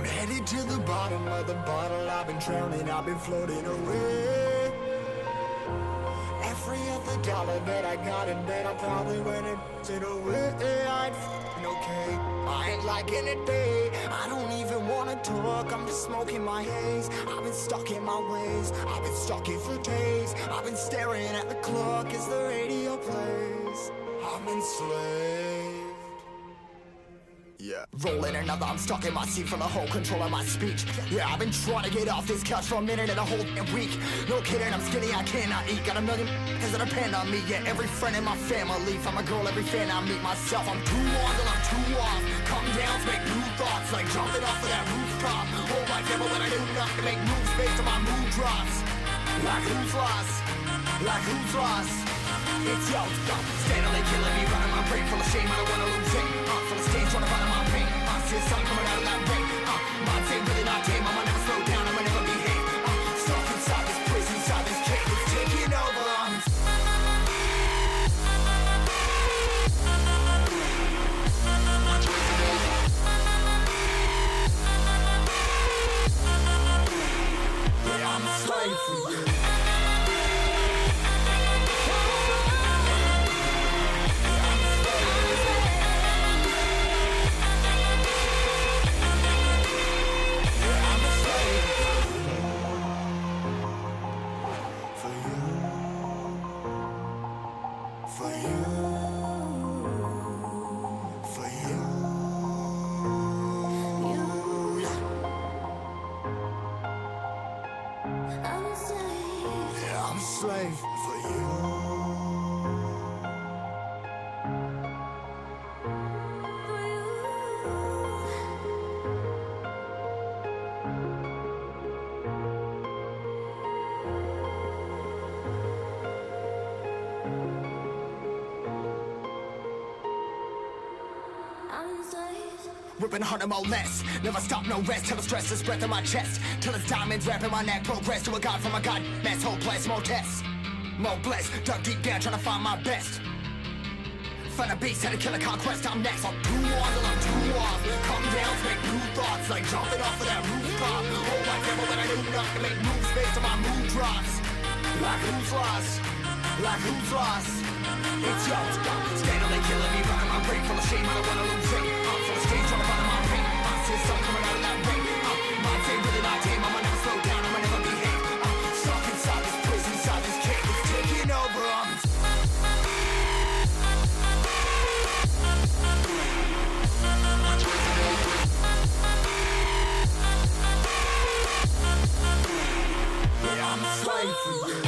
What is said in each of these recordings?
headed to the bottom of the bottle. I've been drowning, I've been floating away. Every other dollar that I got in bed, I probably went and it away. I ain't f***ing okay, I ain't liking it, babe. I don't even wanna talk, I'm just smoking my haze. I've been stuck in my ways, I've been stuck in for days. I've been staring at the clock as the radio plays. I'm enslaved. Yeah. Rolling another, I'm stuck in my seat for the whole control of my speech. Yeah, I've been trying to get off this couch for a minute and a whole week. No kidding, I'm skinny, I cannot eat. Got a million that depend on me. Yeah, every friend in my family. From a girl, every fan I meet myself. I'm too on till I'm too off. Come down to make new thoughts, like jumping off of that rooftop. Whole life ever when I do nothing to make moves based on my mood drops. Like who's lost? Like who's lost? It's yo, steadily killing me, running my brain full of shame, I don't wanna lose it. Full of stage, trying to find my pain. See the sun coming out of that rain. Mind's ain't really not tame, I'ma never slow down, I'ma never behave. Stuck inside this prison, inside this cage, it's taking over. Yeah, I'm a slave for you. Slave for you. Ripping harder, more less. Never stop, no rest. Till the stress is breath in my chest. Till it's diamonds wrapping my neck. Progress to a god from a god mess. Hopeless, more tests. More blessed. Dug deep down trying to find my best. Find a beast, had to kill a conquest. I'm next. I'm too on till I'm too off. Come down to make new thoughts. Like jumping off of that rooftop. Whole life ever when I do nothing to make moves based on my mood drops. Like who's lost? Like who's lost? It's yo, steadily killing me, running my brain full of shame, I don't wanna lose it. Full of stage, trying to find my pain. See the sun coming out of that rain. Mind's ain't really not tame, I'ma never slow down, I'ma never behave. Stuck inside this prison, inside this cage, it's taking over. Yeah, I'm a slave for you.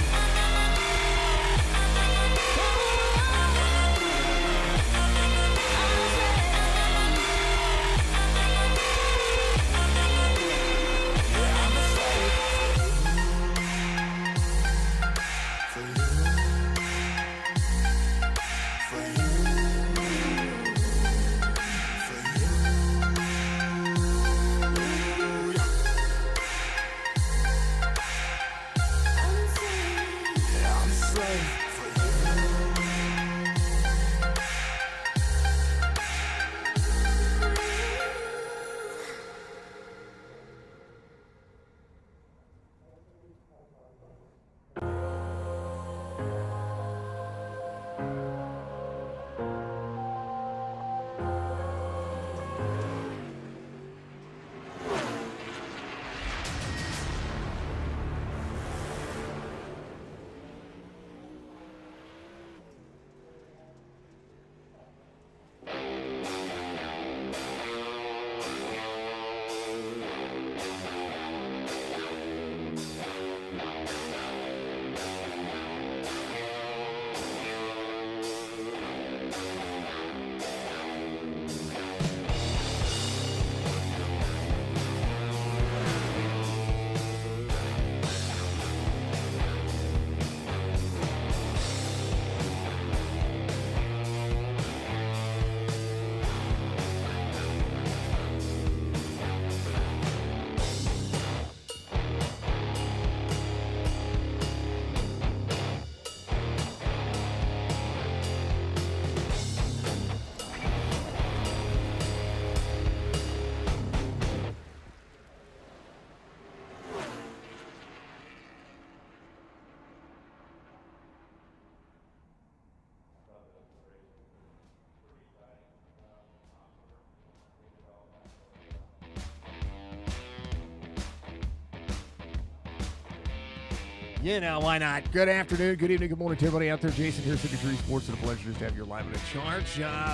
You know, why not? Good afternoon, good evening, good morning to everybody out there. Jason here, Signature Sports. It's a pleasure just to have you live in charge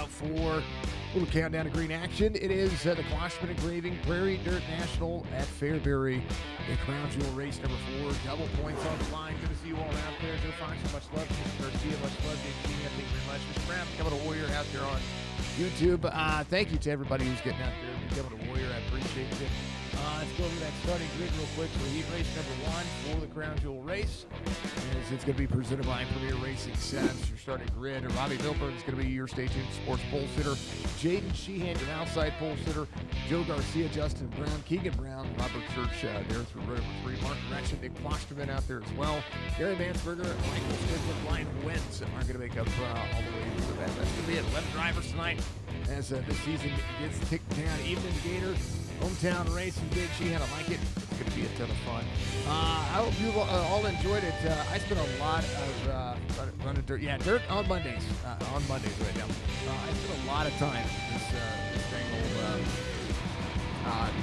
for a little countdown to green action. It is the Klosterman Engraving Prairie Dirt National at Fairbury. The Crown Jewel race number 4. Double points on the line. Good to see you all out there. Joe Fox, much love. Mr. Garcia, much love. Thank you very much. Mr. Brown, becoming a warrior out there on YouTube. Thank you to everybody who's getting out there and becoming a warrior. I appreciate it. Let's go over that starting grid real quick for heat race number 1 for the Crown Jewel race. It's going to be presented by Premier Racing Setups. Your starting grid. Robbie Milburn is going to be your Stay Tuned Sports pole sitter. Jaden Sheehan, your outside pole sitter. Joe Garcia, Justin Brown, Keegan Brown, Robert Church there through row number 3. Mark Direction, Nick Klosterman out there as well. Gary Mansberger, Michael Stiglitz, Ryan Wentz are going to make up all the way to that. That's going to be it. 11 drivers tonight as this season gets ticked down. Even Indicator. Hometown race and Big Sheehan, I like it. It's going to be a ton of fun. I hope you all enjoyed it. I spent a lot of running dirt. Yeah, dirt on Mondays. On Mondays right now. I spent a lot of time this thing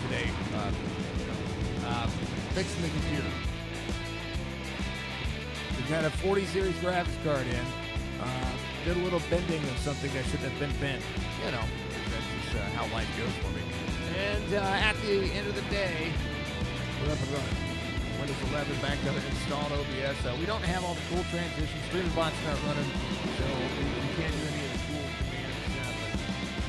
today fixing the computer. We got a 40 series graphics card in. Did a little bending of something that shouldn't have been bent. You know, that's just how life goes for me. And at the end of the day, we're up and running. Windows 11 backed up and installed OBS. We don't have all the cool transitions. StreamerBot's not running, so we can't do any of the cool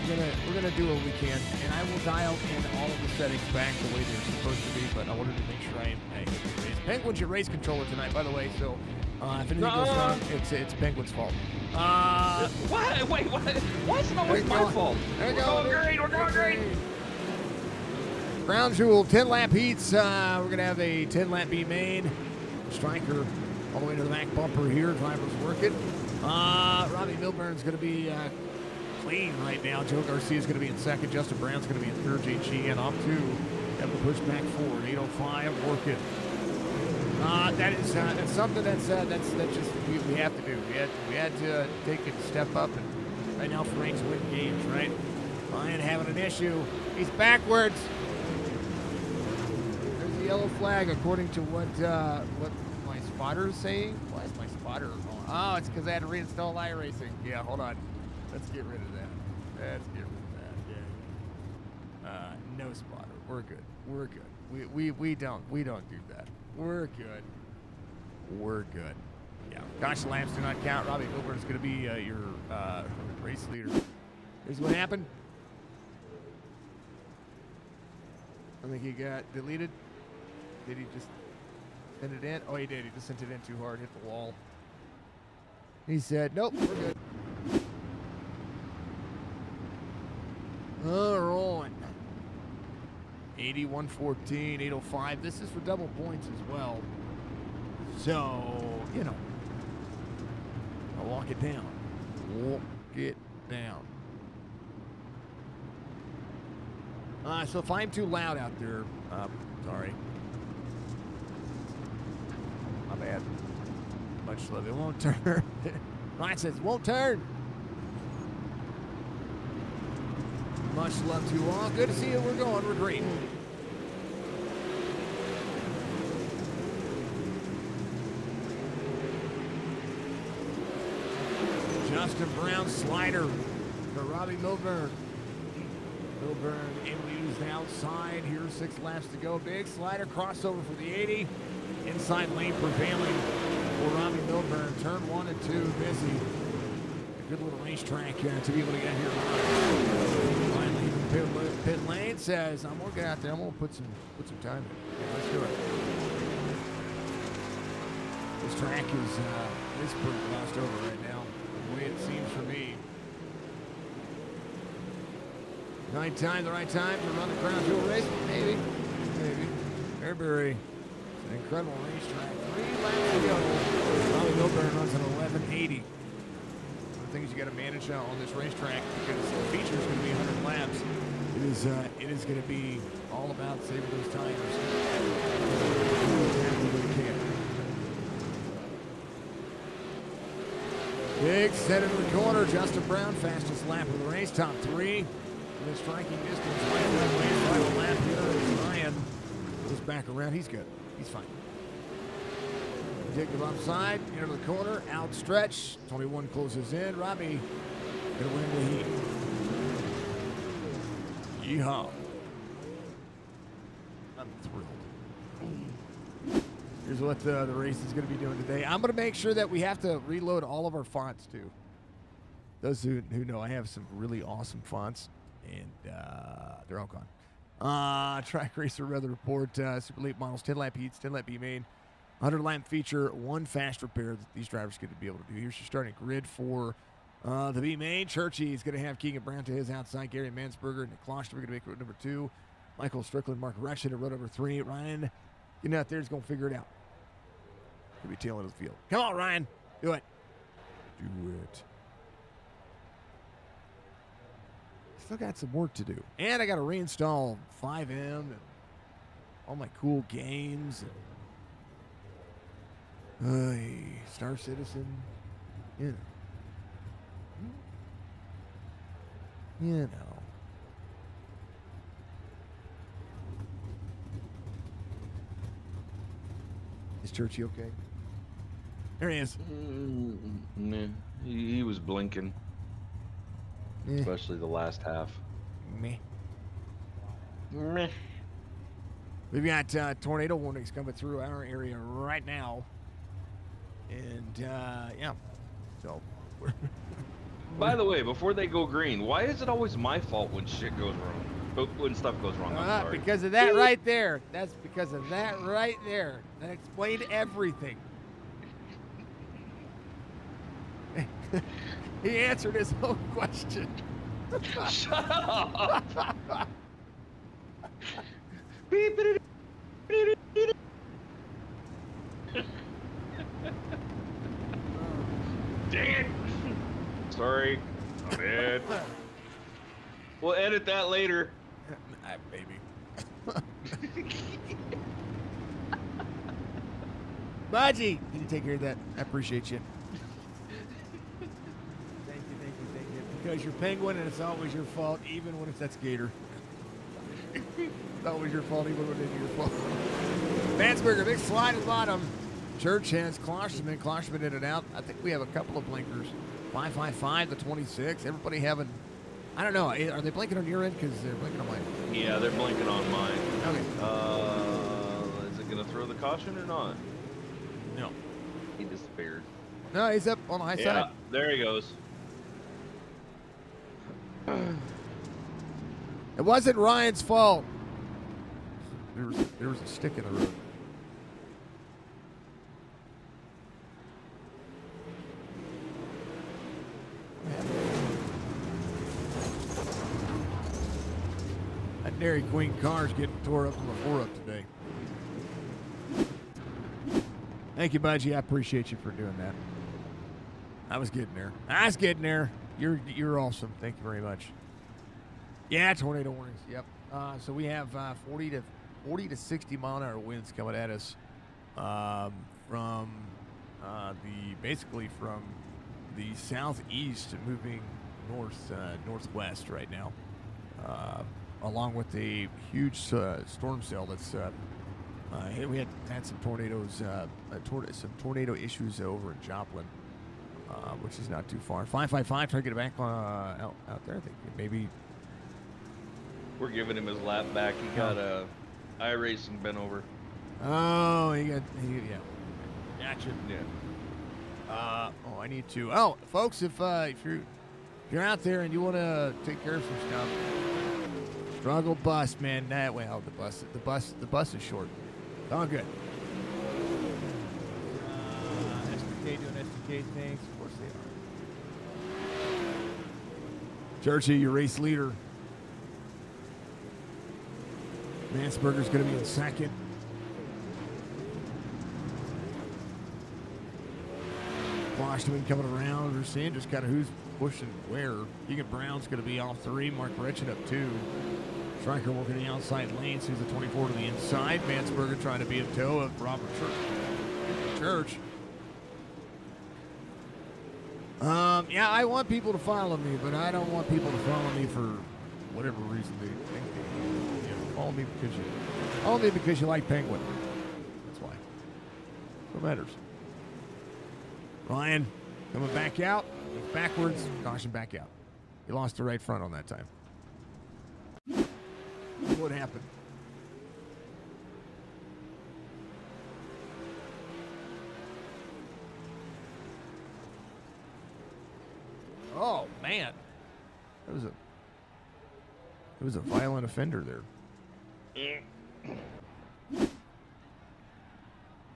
commands. We're gonna do what we can, and I will dial in all of the settings back the way they're supposed to be. But I wanted to make sure I hit the race. Penguin's your race controller tonight, by the way. So if anything goes wrong, it's Penguin's fault. What? Wait, what? Why is it always my fault? We're going great. Crown Jewel 10-lap heats. We're going to have a 10-lap B main. Striker all the way to the back bumper here. Driver's working. Robbie Milburn's going to be clean right now. Joe Garcia is going to be in second. Justin Brown's going to be in third. Jade Sheehan off 2. Have to push back forward. 805 working. That's something that's just we have to do. We had to take a step up, and right now Frank's win games, right? Ryan having an issue. He's backwards. There's the yellow flag, according to what my spotter is saying. Why is my spotter going? Oh, it's because I had to reinstall iRacing. Yeah, hold on. Let's get rid of that. Yeah. No spotter. We're good. We don't do that. We're good. Yeah. Gosh, lamps do not count. Robbie Milburn is going to be your race leader. Here's what happened. I think he got deleted. Did he just send it in? Oh, he did. He just sent it in too hard, hit the wall. He said, nope, we're good. All right. 81-14, 805. This is for double points as well. So, you know, I'll walk it down. Walk it down. So if I'm too loud out there, sorry. My bad. Much love. It won't turn. Ryan says it won't turn. Much love to you all. Good to see you. We're going. We're great. Justin Brown slider for Robbie Milburn. Milburn able to use the outside. Here's 6 laps to go. Big slider crossover for the 80. Inside lane prevailing for Robbie Milburn. Turn 1 and 2 busy. A good little racetrack to be able to get here. Finally, pit lane says, I'm gonna get out there. I'm gonna put some time in. Yeah, let's do it. This track is pretty glossed over right now, the way it seems for me. Right time, the right time to run the Crown Jewel race? Maybe. Fairbury. It's an incredible racetrack. 3 laps to go. Robbie Milburn runs an 1180. One of the things you got to manage on this racetrack, because the feature is going to be 100 laps. It is going to be all about saving those tires. Big set into the corner. Justin Brown, fastest lap of the race, top 3. The striking distance, final lap here. Ryan goes back around. He's good. He's fine. Take the bump side, into the corner, outstretch. 21 closes in. Robbie gonna win the heat. Yeehaw. I'm thrilled. Here's what the race is going to be doing today. I'm going to make sure that we have to reload all of our fonts, too. Those who know, I have some really awesome fonts, and they're all gone. Track Racer Weather Report, Super Late Models, 10-lap heats, 10-lap B main, 100-lap feature, one fast repair that these drivers get to be able to do. Here's your starting grid for the B main. Churchy is going to have Keegan Brown to his outside, Gary Mansberger, and Klosterman going to make road number 2. Michael Strickland, Mark Russian at road number 3. Ryan, getting out there, is going to figure it out. He'll be tail end of the field. Come on, Ryan. Do it. Do it. Still got some work to do. And I got to reinstall 5M and all my cool games. And, Star Citizen. You know. Is Churchy okay? There he is. Nah, he was blinking, especially the last half. Meh. Meh. We've got tornado warnings coming through our area right now. And, yeah. So, By the way, before they go green, why is it always my fault when shit goes wrong? When stuff goes wrong, I'm sorry. Because of that right there. That's because of that right there. That explained everything. He answered his own question. Shut up! Dang it! Sorry, I'm bad. We'll edit that later. Maybe. Budgie, did you take care of that? I appreciate you. Thank you. Because you're penguin and it's always your fault, even when it's that skater. It's always your fault, even when it's your fault. Mansberger, big slide at the bottom. Church has Klosterman. Klosterman in and out. I think we have a couple of blinkers. 555, the 26. Everybody having, I don't know. Are they blinking on your end? Because they're blinking on mine. Yeah, they're blinking on mine. Okay. Is it going to throw the caution or not? No. He disappeared. No, he's up on the high side. There he goes. It wasn't Ryan's fault. There was a stick in the road. That Dairy Queen car's getting tore up on the 4-up today. Thank you, Budgie. I appreciate you for doing that. I was getting there. You're awesome. Thank you very much. Yeah, tornado warnings. Yep. So we have 40 to 60 mile an hour winds coming at us from from the southeast, moving northwest right now, along with a huge storm cell that's. We had some tornadoes, some tornado issues over in Joplin, which is not too far. 555, try to get it back out there. I think maybe. We're giving him his lap back. He got a iRacing bent over. Oh, yeah. Gotcha. Yeah. I need to. Oh, folks, if you're out there and you want to take care of some stuff, struggle bus, man. The bus is short. All good. SDK doing SDK things. Of course they are. Churchy, your race leader. Mansberger's going to be in second. Klosterman coming around. We're seeing just kind of who's pushing where. Keegan Brown's going to be off 3. Mark Retchin up 2. Striker working the outside lane. Sees the 24 to the inside. Mansberger trying to be a toe of Robert Church. Yeah, I want people to follow me, but I don't want people to follow me for whatever reason they think they follow me because you like Penguin. That's why. What matters? Ryan coming back out. Backwards. Caution back out. He lost the right front on that time. What happened? Oh, man. It was a violent offender there.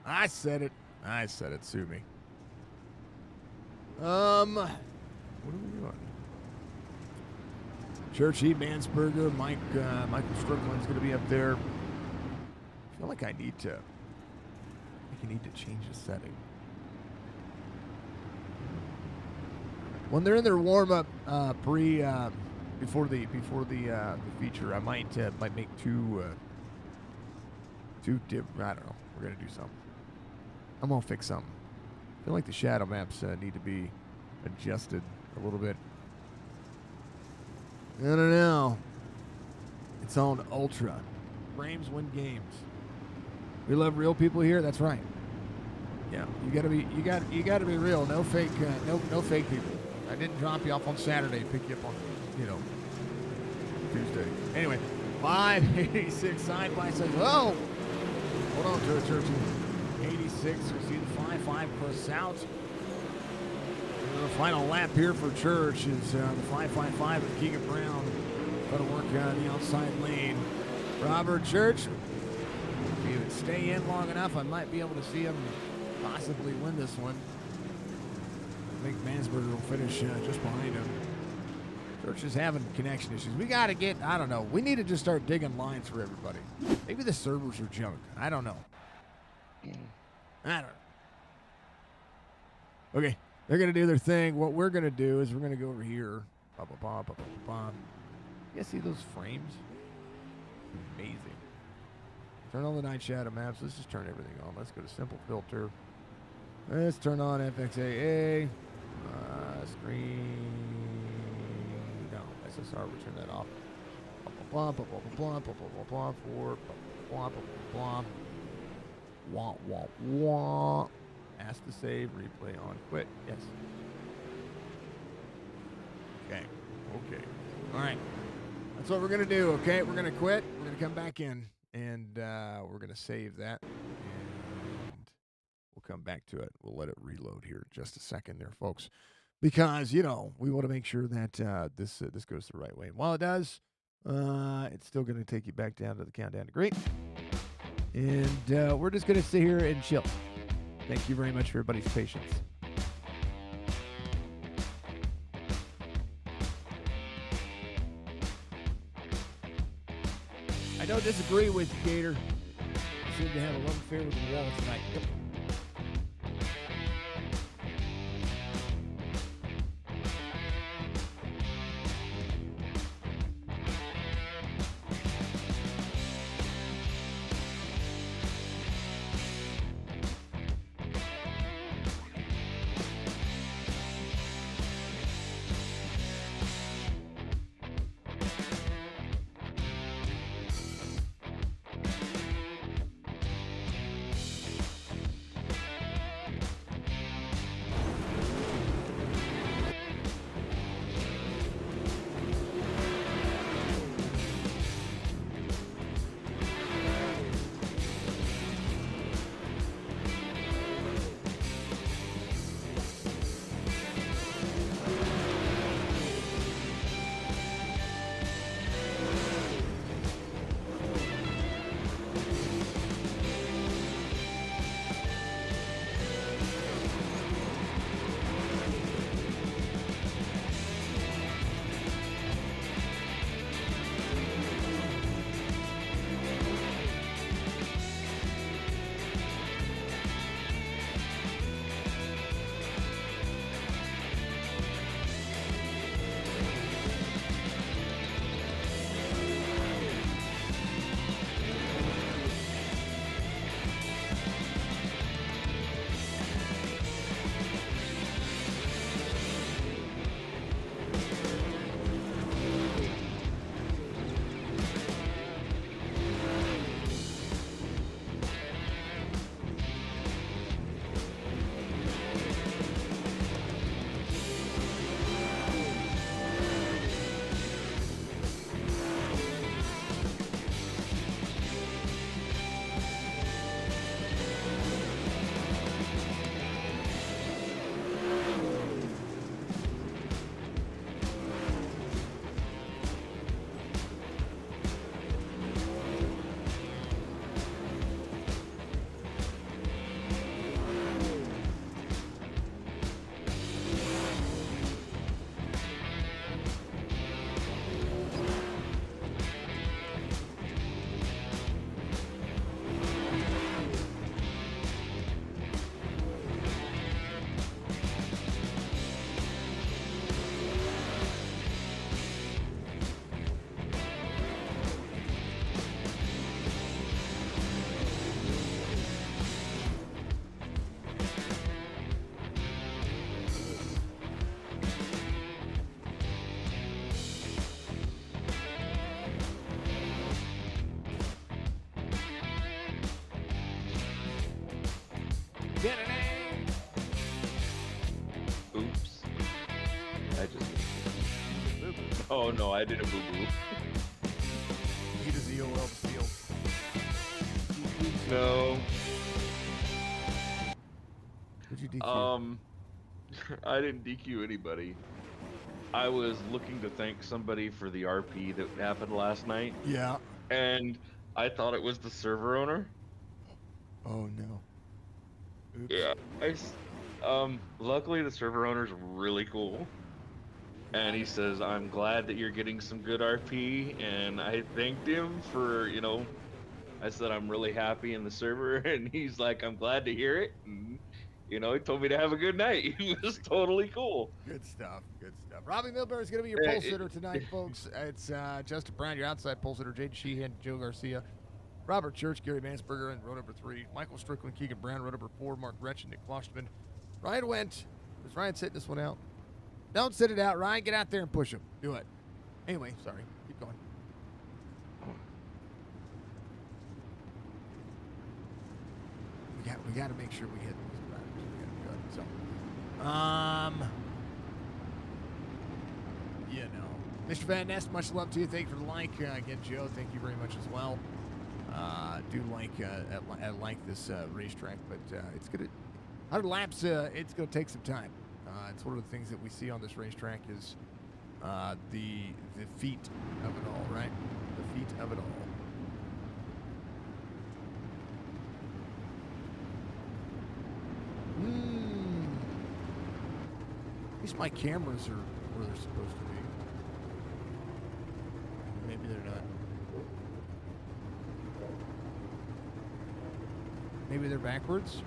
I said it. Sue me. What are we doing? Churchy, Mansberger, Michael Strickland's going to be up there. I feel like I need to change the setting. When they're in their warm up before the feature, I might make two I don't know. We're gonna do something. I'm gonna fix something. I feel like the shadow maps need to be adjusted a little bit. I don't know. It's on ultra. Frames win games. We love real people here. That's right. Yeah, you gotta be real. No fake. No fake people. I didn't drop you off on Saturday. Pick you up on, Tuesday. Anyway, 586 side by side. Whoa! Hold on to it, Churchy. 86. We see the 5-5 cross out. The final lap here for Church is the 555 with Keegan Brown. Going to work the outside lane. Robert Church. If he would stay in long enough, I might be able to see him possibly win this one. I think Mansberger will finish just behind him. Church is having connection issues. We got to get, I don't know. We need to just start digging lines for everybody. Maybe the servers are junk. I don't know. Okay. They're going to do their thing. What we're going to do is we're going to go over here. You guys see those frames? Amazing. Turn on the night shadow maps. Let's just turn everything on. Let's go to simple filter. Let's turn on FXAA. Screen. No, SSR. We'll turn that off. Blah, blah, blah, blah, blah, blah, blah, blah, blah, blah, blah, blah, blah. Wah, wah, wah. Ask to save, replay on, quit. Yes. Okay. All right. That's what we're going to do, okay? We're going to quit. We're going to come back in, and we're going to save that. And we'll come back to it. We'll let it reload here just a second there, folks. Because, we want to make sure that this goes the right way. And while it does, it's still going to take you back down to the countdown to green. And we're just going to sit here and chill. Thank you very much for everybody's patience. I don't disagree with you, Gator. You seem to have a love affair with the wall tonight. Yep. Oh no, I did a boo-boo. He does the OL field. No. What'd you DQ? I didn't DQ anybody. I was looking to thank somebody for the RP that happened last night, Yeah. and I thought it was the server owner. Oh no. Oops. Yeah. Luckily the server owner's really cool. And he says, I'm glad that you're getting some good RP, and I thanked him for, I said, I'm really happy in the server, and he's like, I'm glad to hear it, and, he told me to have a good night. He was totally cool. Good stuff. Good stuff. Robbie Milburn is going to be your pole sitter tonight, folks. It's Justin Brown, your outside pole sitter, Jaden Sheehan, Joe Garcia, Robert Church, Gary Mansberger in row number 3, Michael Strickland, Keegan Brown, row number 4, Mark Gretchen, Nick Klosterman. Ryan went. Was Ryan sitting this one out? Don't sit it out, Ryan. Get out there and push him. Do it. Anyway, sorry. Keep going. We got to make sure we hit these drivers. So, Mr. Van Ness, much love to you. Thank you for the like. Again, Joe, thank you very much as well. Do like this racetrack, but it's gonna 100 laps. It's gonna take some time. It's one of the things that we see on this racetrack is the feet of it all, right? The feet of it all. At least my cameras are where they're supposed to be. Maybe they're not. Maybe they're backwards.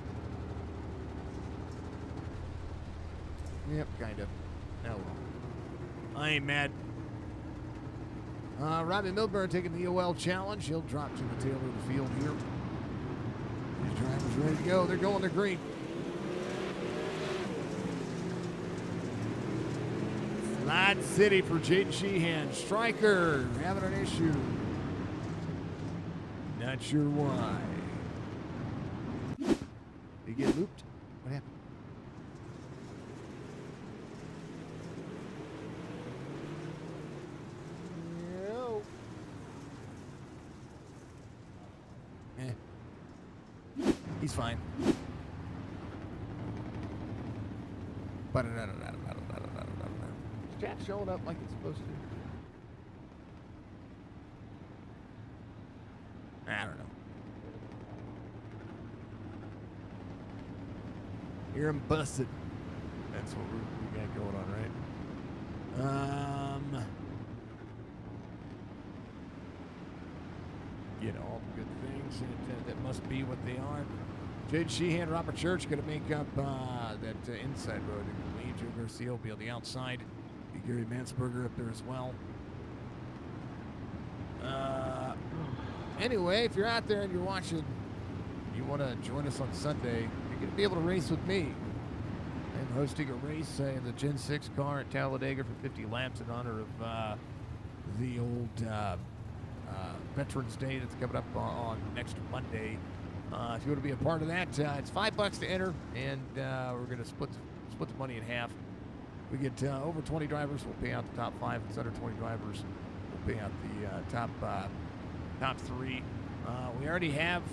Yep, kind of. Oh well. I ain't mad. Robbie Milburn taking the OL challenge. He'll drop to the tail of the field here. These drivers ready to go. They're going to green. Slide City for Jaden Sheehan. Striker having an issue. Not sure why. Did he get looped? What happened? No. He's fine. Is Jack showing up like it's supposed to? I don't know. Hear him busted. That's what we got going on, right? All the good things that must be what they are. Jaden Sheehan, Robert Church going to make up that inside road. Joe Garcia will be on the outside. Gary Mansberger up there as well. Anyway, if you're out there and you're watching, you want to join us on Sunday, you're going to be able to race with me. I'm hosting a race in the Gen 6 car at Talladega for 50 laps in honor of the old Veterans Day that's coming up on next Monday. If you want to be a part of that, it's $5 to enter, and we're going to split the money in half. We get over 20 drivers, we'll pay out the top 5. If it's under 20 drivers, we'll pay out the top 3. We already have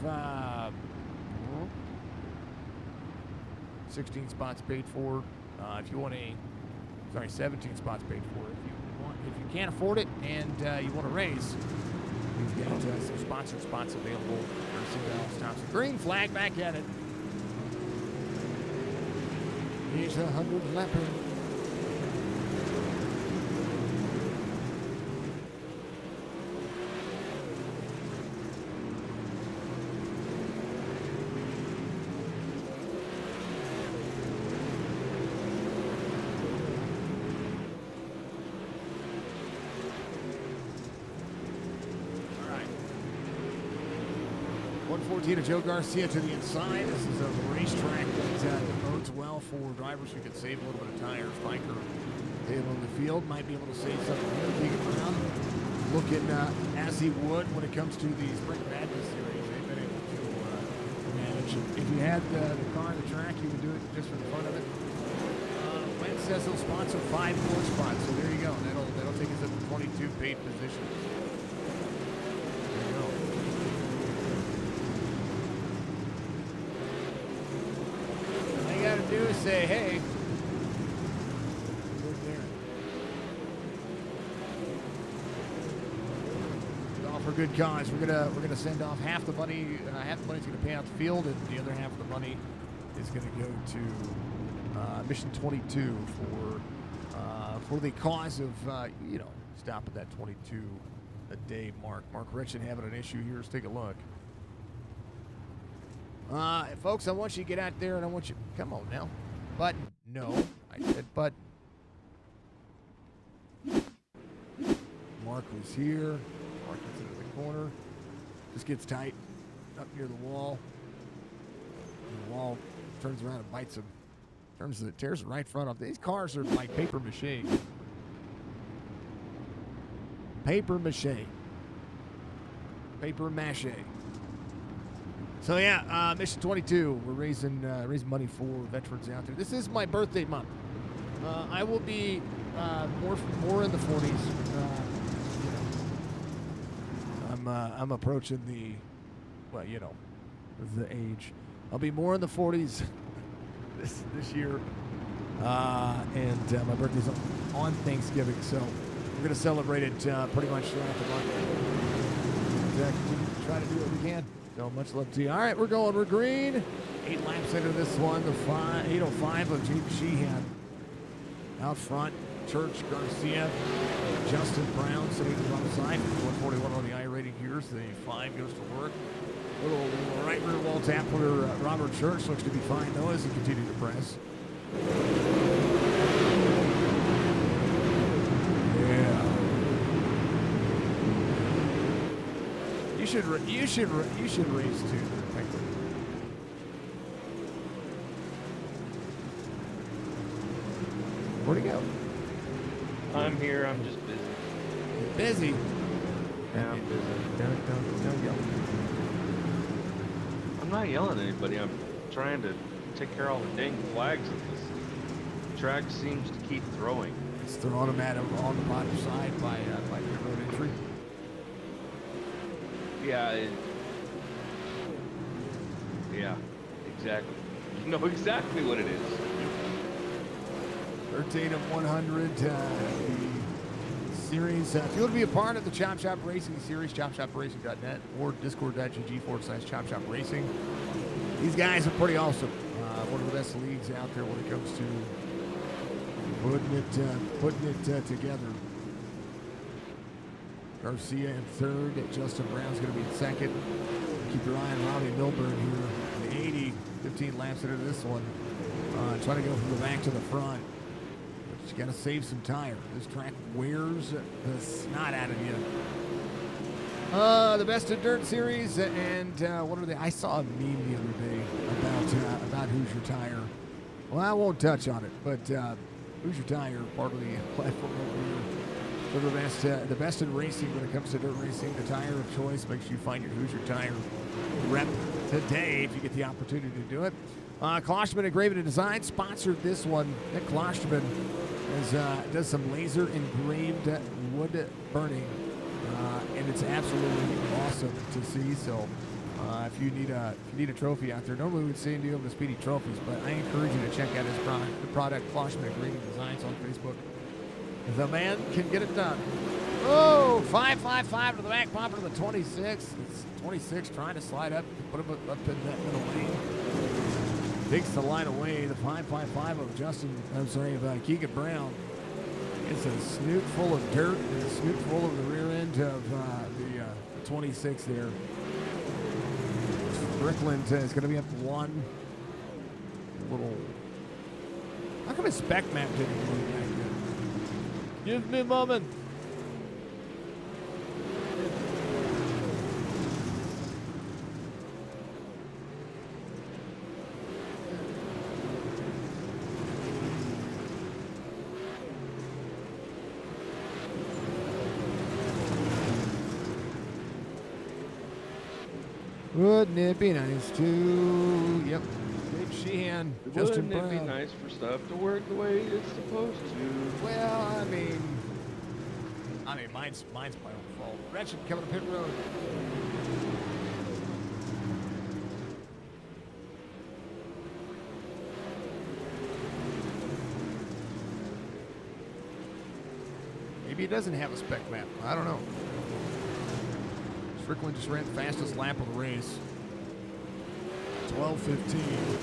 16 spots paid for. If you want 17 spots paid for. If you can't afford it and you want to race, we've got some sponsored spots available. Green flag back at it. He's 100 lapper. To Joe Garcia to the inside. This is a racetrack that bodes well for drivers who can save a little bit of tires. Biker on the field might be able to save something here. Keegan Brown looking as he would when it comes to the Spring Madness series. They've been able to manage it. If you had the car on the track, you would do it just for the fun of it. Wentz says he'll sponsor 5 more spots, so there you go. That'll take us up to paid positions. There you go. All you got to do is say, hey. Look there. It's all for good cause. We're gonna send off half the money. Half the money's gonna pay out the field, and the other half of the money is gonna go to Mission 22 for the cause of stop at that 22 a day mark. Mark Richen having an issue here. Let's take a look. Folks, I want you to get out there, and I want you. Come on now, button. No, I said button. Mark was here. Mark gets into the corner. Just gets tight up near the wall. And the wall turns around and bites him. Tears the right front off. These cars are like paper mache. Paper mache. Paper mache. So yeah, Mission 22. We're raising money for veterans out there. This is my birthday month. I will be more in the 40s. I'm approaching the age. I'll be more in the 40s this year, and my birthday's on Thanksgiving, so we're gonna celebrate it pretty much throughout the month. Try to do what we can. So much love to you. All right, we're green. 8 laps into this one. The 8:05 of Jake Sheehan out front. Church, Garcia, Justin Brown sitting on the side. 141 on the iRating here. So the 5 goes to work. Little right rear wall tap for Robert Church. Looks to be fine though as he continues to press. Yeah. You should race too. Where'd he go? I'm here. I'm just busy. Busy? Yeah, I'm busy. Don't yell. I'm not yelling at anybody. I'm trying to take care of all the dang flags that this track seems to keep throwing. It's throwing them at him on the bottom side by pit road entry. Yeah. Yeah. Exactly. You know exactly what it is. 13 of 100. The series. If you want to be a part of the Chop Shop Racing series, chopshopracing.net or discord.gg/Chop Shop Racing. These guys are pretty awesome. One of the best leagues out there when it comes to putting it together. Garcia in third. Justin Brown's going to be in second. Keep your eye on Robbie Milburn here. The 80, 15 laps into this one. Trying to go from the back to the front. But you got to save some tire. This track wears the snot out of you. The Best of Dirt series, and what are they? I saw a meme the other day about Who's Your Tire. Well, I won't touch on it, but Who's Your Tire, part of the platform over here. For the best in racing when it comes to dirt racing, the tire of choice. Make sure you find your Who's Your Tire rep today if you get the opportunity to do it. Klosterman Engraving Design sponsored this one. Nick Klosterman does some laser engraved wood burning. And it's absolutely awesome to see. So, if you need a trophy out there, normally we'd say do the Speedy Trophies, but I encourage you to check out his product, Klosterman Engraving Designs on Facebook. The man can get it done. Oh, 555 to the back bumper to the 26. It's 26 trying to slide up, put him up in that middle lane. Takes the line away. The 555 of Keegan Brown. It's a snoot full of dirt and a snoot full of the rear end of the 26 there. Strickland is going to be up one. Little. How come his spec map didn't move back then? Give me a moment. Wouldn't it be nice to? Yep. Jake Sheehan, Justin Brown. Wouldn't it be nice for stuff to work the way it's supposed to? Well, I I mean, mine's my own fault. Wretched coming to pit road. Maybe he doesn't have a spec map. I don't know. Strickland just ran the fastest lap of the race. 12:15.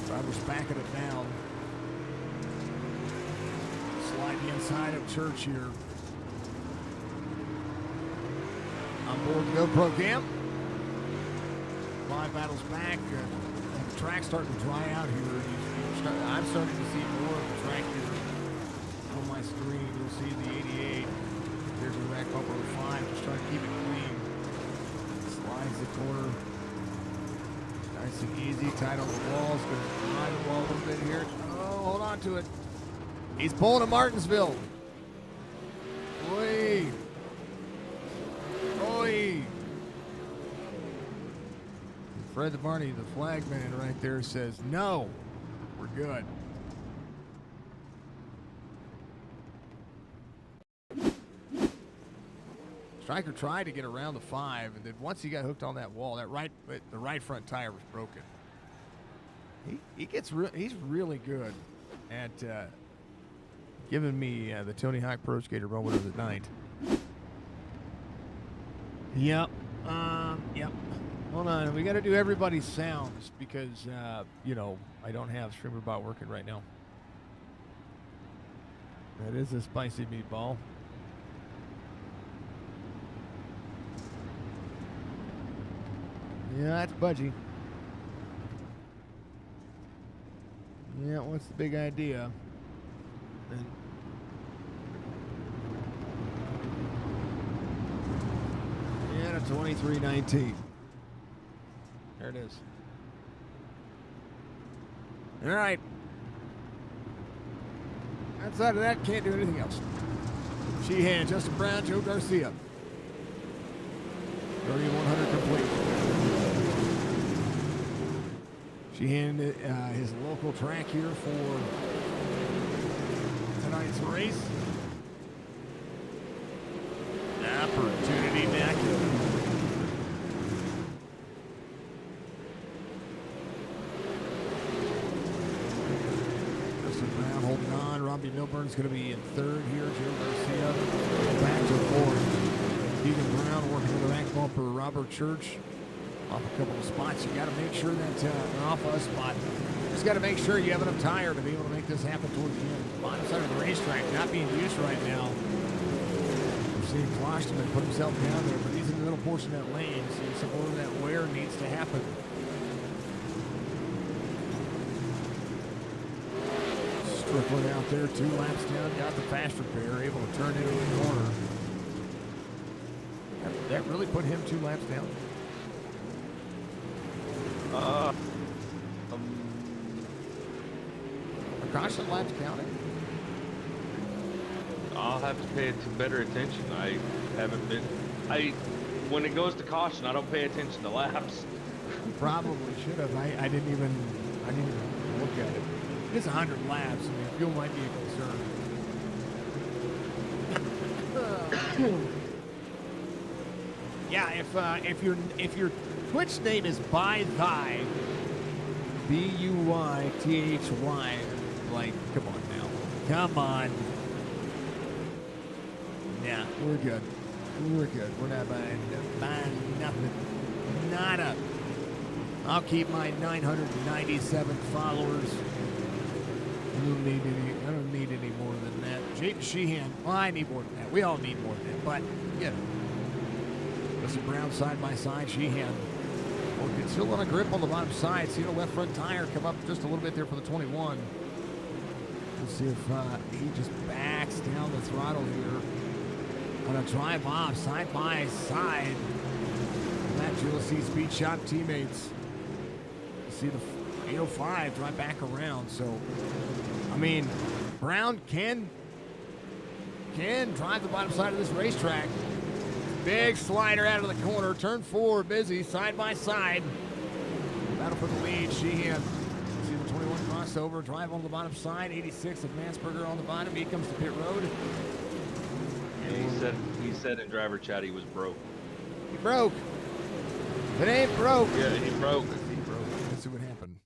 Driver's backing it down. Slide the inside of Church here. On board the GoPro cam. 5 battles back. The track's starting to dry out here. I'm starting to see more of the track here on my screen. You'll see the 88. There's the rack bumper 5. Just trying to keep it clean. Slides the corner. Nice and easy. Tight on the wall. It's going to ride the wall a little bit here. Oh, hold on to it. He's pulling to Martinsville. Oi. Oi. Fred the Barney, the flag man right there, says, no, we're good. Stryker tried to get around the 5, and then once he got hooked on that wall, the right front tire was broken. He's really good at giving me the Tony Hawk Pro Skater moment of the night. Yep. Yep. Hold on. We got to do everybody's sounds because, I don't have StreamerBot working right now. That is a spicy meatball. Yeah, that's Budgie. Yeah, what's the big idea? Yeah, 23:19. There it is. All right. Outside of that, can't do anything else. Sheehan, Justin Brown, Joe Garcia. 3100 complete. Sheehan, his local track here for tonight's race. Opportunity neck. Justin Brown holding on. Robbie Milburn's going to be in third here. Joe Garcia back to fourth. Stephen Brown working with the back bumper. Robert Church off a couple of spots. You got to make sure that off a spot. Just got to make sure you have enough tire to be able to make this happen towards the end. The bottom side of the racetrack not being used right now. We're seeing Klosterman put himself down there, but he's in the middle portion of that lane, so some more of that wear needs to happen. Strickland out there, 2 laps down, got the fast repair, able to turn into the corner. That really put him 2 laps down. Are caution laps counting? I'll have to pay better attention. I haven't been. When it goes to caution, I don't pay attention to laps. Probably should have. I didn't even look at it. It's 100 laps. I mean, fuel might be a concern. Yeah, if your Twitch name is By Thy, B-U-Y-T-H-Y, like, come on now. Come on. Yeah, we're good. We're good. We're not buying nothing. Nada. I'll keep my 997 followers. I don't need any more than that. Jake Sheehan. Well, I need more than that. We all need more than that. But, Mr. Brown side by side. Sheehan. Well, still on a grip on the bottom side. See the left front tire come up just a little bit there for the 21. We'll see if he just backs down the throttle here. On a drive off, side by side. That you'll see Speed Shop teammates. You see the 805 drive back around. So, I mean, Brown can drive the bottom side of this racetrack. Big slider out of the corner. Turn 4, busy, side by side. Battle for the lead. Sheehan. See the 21 crossover. Drive on the bottom side. 86 of Mansberger on the bottom. He comes to pit road. And said in driver chat he was broke. He broke. If it ain't broke. Yeah, he broke. He broke. Let's see what happened.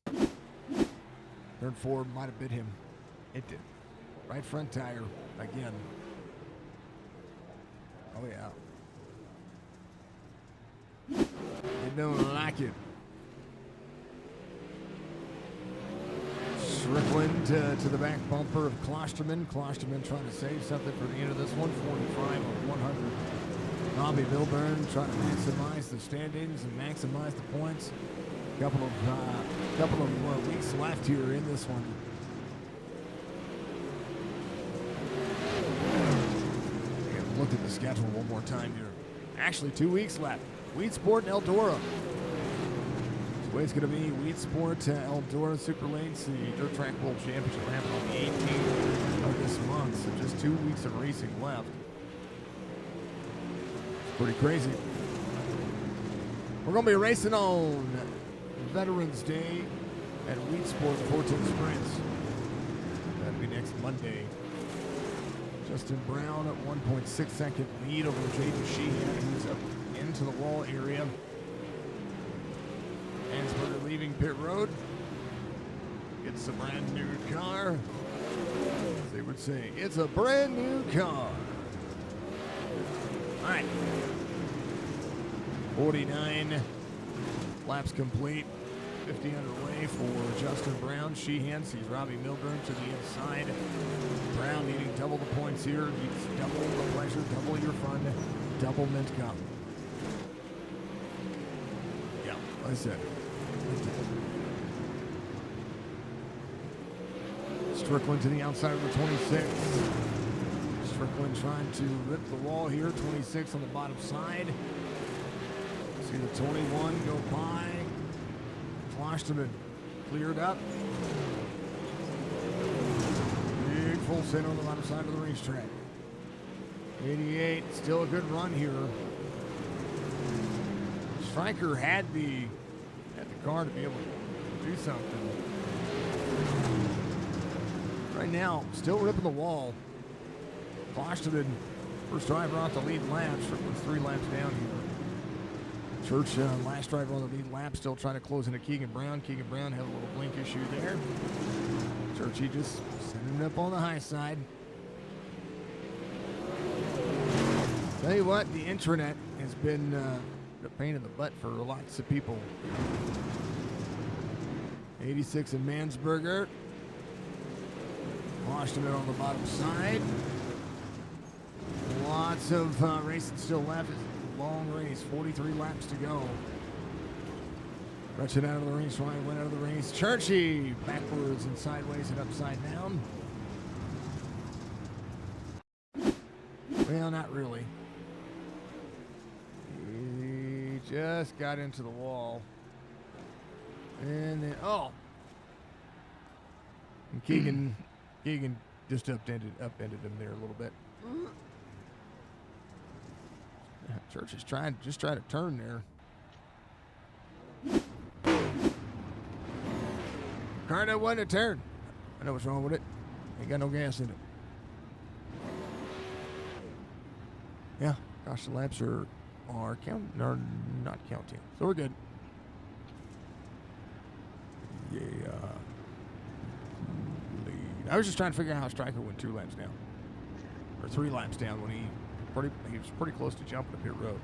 Turn 4 might have bit him. It did. Right front tire again. Oh yeah. You don't like it. Strickland to the back bumper of Klosterman. Klosterman trying to save something for the end of this one. 45 of 100. Robbie Milburn trying to maximize the standings and maximize the points. Couple of weeks left here in this one. Look at the schedule one more time here. Actually, 2 weeks left. Weed Sport and Eldora. The way it's going to be, Weed Sport, Eldora Super Lanes, the Dirt Track World Championship will happen on the 18th of this month. So just 2 weeks of racing left. It's pretty crazy. We're going to be racing on Veterans Day at Weed Sport 14 Sprints. That'll be next Monday. Justin Brown at 1.6 second lead over Jaden Sheehan, who's up into the wall area. Hansberger leaving pit road. It's a brand new car. As they would say, it's a brand new car. All right. 49 laps complete. 50 underway for Justin Brown. Sheehan sees Robbie Milburn to the inside. Brown needing double the points here. Needs double the pleasure, double your fun, double mint cup. Yeah, I said it. Strickland to the outside of the 26. Strickland trying to rip the wall here. 26 on the bottom side. See the 21 go by. Klosterman cleared up. Big full center on the bottom side of the racetrack. 88, still a good run here. Stryker had the car to be able to do something. Right now, still ripping the wall. Klosterman, first driver off the lead lap. Strickland's 3 laps down here. Church, last driver on the lead lap, still trying to close into Keegan Brown. Keegan Brown had a little blink issue there. Churchy just sending it up on the high side. Tell you what, the intranet has been a pain in the butt for lots of people. 86 in Mansberger. Klosterman on the bottom side. Lots of racing still left. Long race, 43 laps to go. Rushing out of the race, Ryan went out of the race. Churchy backwards and sideways and upside down. Well, not really. He just got into the wall. And then, oh. And Keegan just upended him there a little bit. Church is trying to turn there. Car that wasn't a turn. I know what's wrong with it. Ain't got no gas in it. Yeah, gosh, the laps are counting or not counting. So we're good. Yeah. I was just trying to figure out how Stryker went 2 laps down. Or 3 laps down when he was pretty close to jumping the pit road.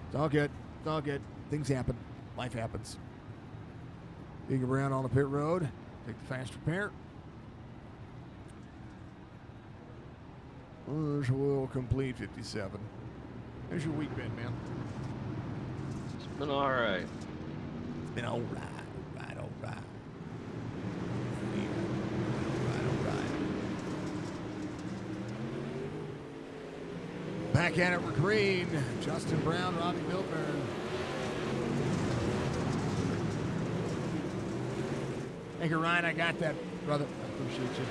It's all good. It's all good. Things happen. Life happens. Keegan Brown on the pit road. Take the fast repair. There's will complete 57. How's your week been, man? It's been all right. It's been all right. All right. Back at it, we're green. Justin Brown, Robbie Milburn. Thank you, Ryan. I got that, brother. I appreciate you.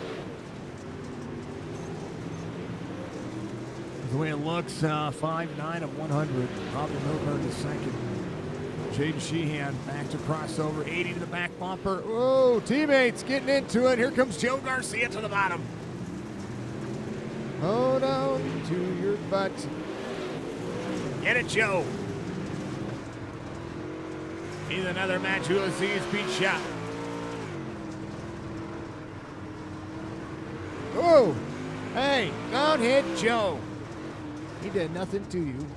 The way it looks, 5.9 of 100. Robbie Milburn is second. Jaden Sheehan back to crossover, 80 to the back bumper. Oh, teammates getting into it. Here comes Joe Garcia to the bottom. Hold on to your butt. Get it, Joe. He's another match who will see his speed shot. Oh, hey, don't hit Joe. He did nothing to you.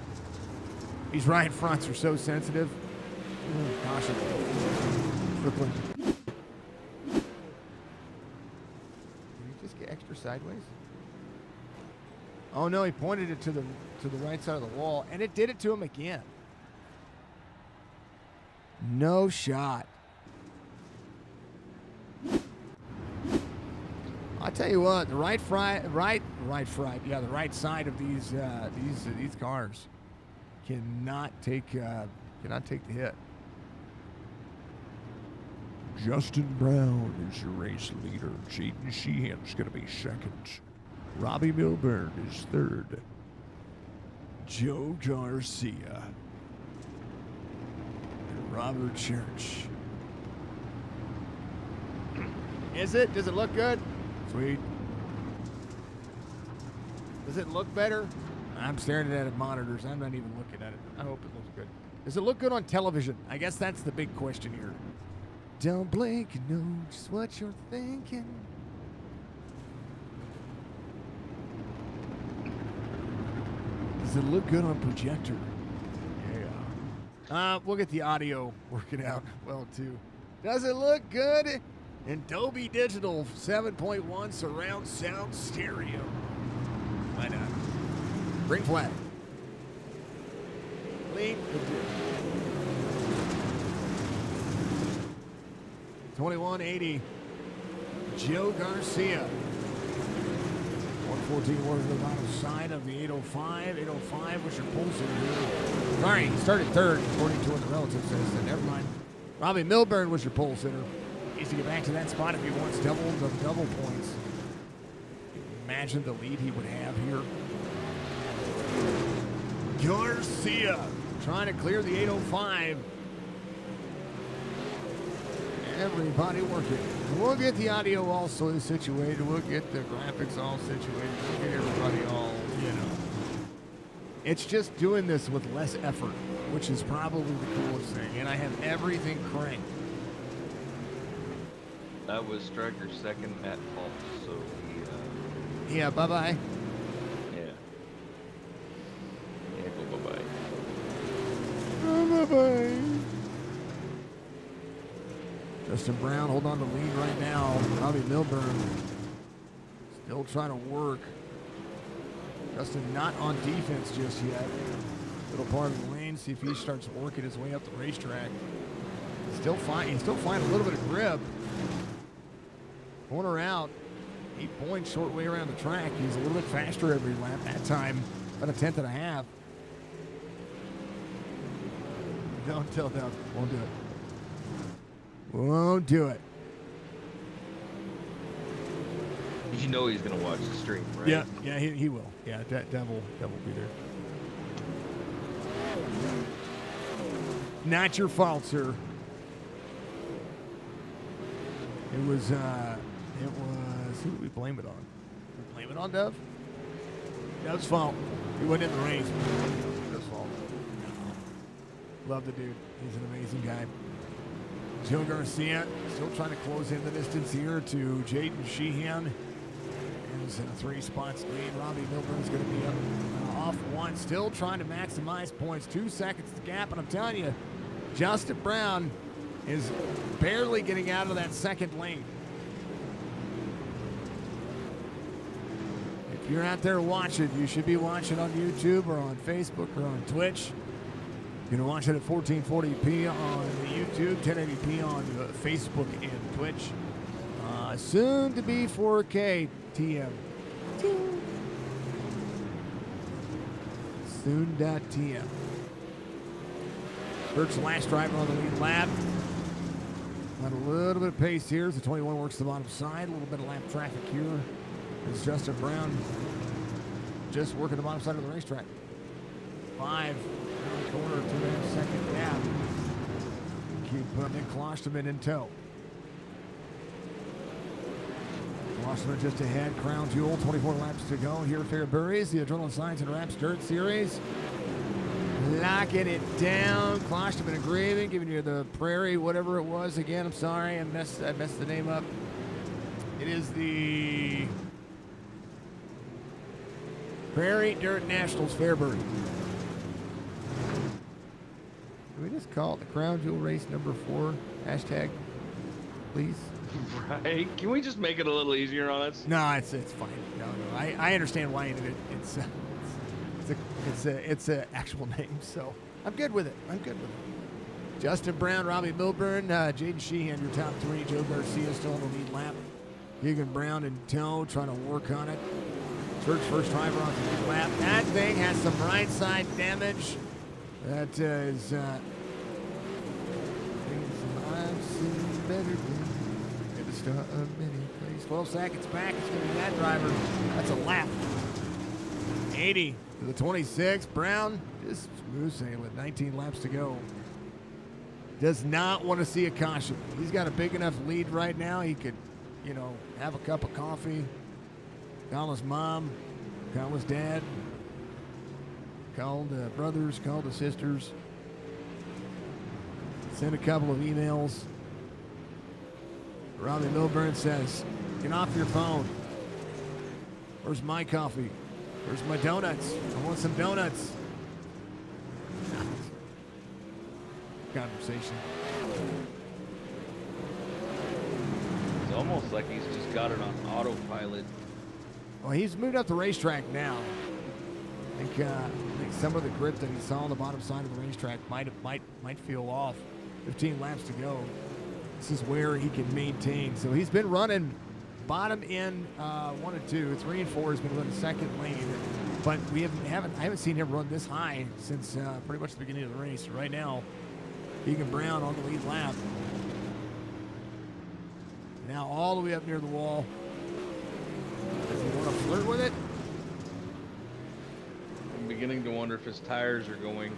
These right fronts are so sensitive. Caution. Strickland. Did he just get extra sideways? Oh no, he pointed it to the right side of the wall, and it did it to him again. No shot. I tell you what, the right side of these cars cannot take the hit. Justin Brown is your race leader. Jaden Sheehan's going to be second. Robbie Milburn is third. Joe Garcia. And Robert Church. Is it? Does it look good? Sweet. Does it look better? I'm staring at it monitors. I'm not even looking at it. I hope it looks good. Does it look good on television? I guess that's the big question here. Don't blink, you know just what you're thinking. Does it look good on projector? Yeah. We'll get the audio working out well, too. Does it look good? In Dolby Digital 7.1 surround sound stereo. Why not? Bring flag. Lead the dip. 2180. Joe Garcia. 114 was the bottom side of the 805. 805 was your pulse in here. Sorry, he started third, according to what the relative says. So never mind. Robbie Milburn was your pole sitter. He needs to get back to that spot if he wants double points. Imagine the lead he would have here. Garcia trying to clear the 805. Everybody working. We'll get the audio also situated. We'll get the graphics all situated. We'll get everybody all, It's just doing this with less effort, which is probably the coolest thing. And I have everything cranked. That was Striker's second at fault, so he, Yeah, bye-bye. Yeah, go bye-bye. Bye-bye. Justin Brown hold on to lead right now. Robbie Milburn still trying to work. Justin not on defense just yet. Little part of the lane, see if he starts working his way up the racetrack. He's still finding a little bit of grip. Corner out. 8 points short way around the track. He's a little bit faster every lap. That time, about a tenth and a half. Don't tell them. Won't do it. Won't do it. You know he's gonna watch the stream, right? Yeah, he will. Yeah, that will be there. Not your fault, sir. It was who did we blame it on? Did we blame it on Dove? Dove's fault. He wasn't in the race. Dove's fault. Love the dude. He's an amazing guy. Joe Garcia still trying to close in the distance here to Jaden Sheehan. Is in 3 spots lead. Robbie Milburn's going to be up off one. Still trying to maximize points. 2 seconds to gap, and I'm telling you, Justin Brown is barely getting out of that second lane. If you're out there watching, you should be watching on YouTube or on Facebook or on Twitch. You can watch it at 1440p on YouTube, 1080p on Facebook and Twitch. Soon to be 4K TM. Soon.tm. Bert's the last driver on the lead lap. Got a little bit of pace here as the 21 works the bottom side. A little bit of lap traffic here as Justin Brown just working the bottom side of the racetrack. 5 around the corner, 2.5 second gap. Keep Nick Klosterman in tow. Klosterman just ahead. Crown Jewel, 24 laps to go here at Fairbury's, the Adrenaline Signs and Wraps Dirt Series. Locking it down. Klosterman Engraving, giving you the Prairie, whatever it was. Again, I'm sorry, I messed the name up. It is the Prairie Dirt Nationals Fairbury. Can we just call it the Crown Jewel Race number 4? Hashtag, please. Right? Can we just make it a little easier on us? No, it's fine. No, I understand why you did it. It's a actual name, so I'm good with it. Justin Brown, Robbie Milburn, Jaden Sheehan, your top 3. Joe Garcia still on the lead lap. Keegan Brown in tow, trying to work on it. Church first driver on the lead lap. That thing has some right side damage. That is I've seen better days. At the start of many places. 12 seconds back. It's going to be that driver. That's a lap. 80 to the 26. Brown just smooth sailing. 19 laps to go. Does not want to see a caution. He's got a big enough lead right now. He could, have a cup of coffee, call his mom, call his dad, call the brothers, call the sisters, send a couple of emails. Robbie Milburn says, get off your phone. Where's my coffee? Where's my donuts? I want some donuts. Conversation. It's almost like he's just got it on autopilot. Well, he's moved up the racetrack now. I think some of the grip that he saw on the bottom side of the racetrack might feel off. 15 laps to go. This is where he can maintain. So he's been running bottom end 1 and 2, 3 and 4. He's been running second lane, but I haven't seen him run this high since pretty much the beginning of the race. Right now, Keegan Brown on the lead lap. Now all the way up near the wall. Does he want to flirt with it? I'm beginning to wonder if his tires are going.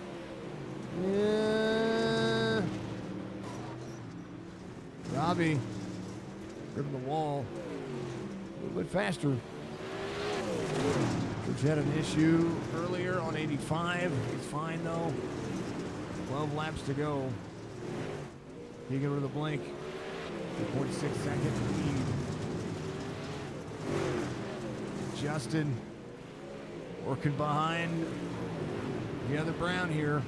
Yeah. Robbie gripping the wall a little bit faster. Which had an issue earlier on 85. He's fine though. 12 laps to go. Keegan with a blink. 46 second lead. Justin working behind the other Brown here.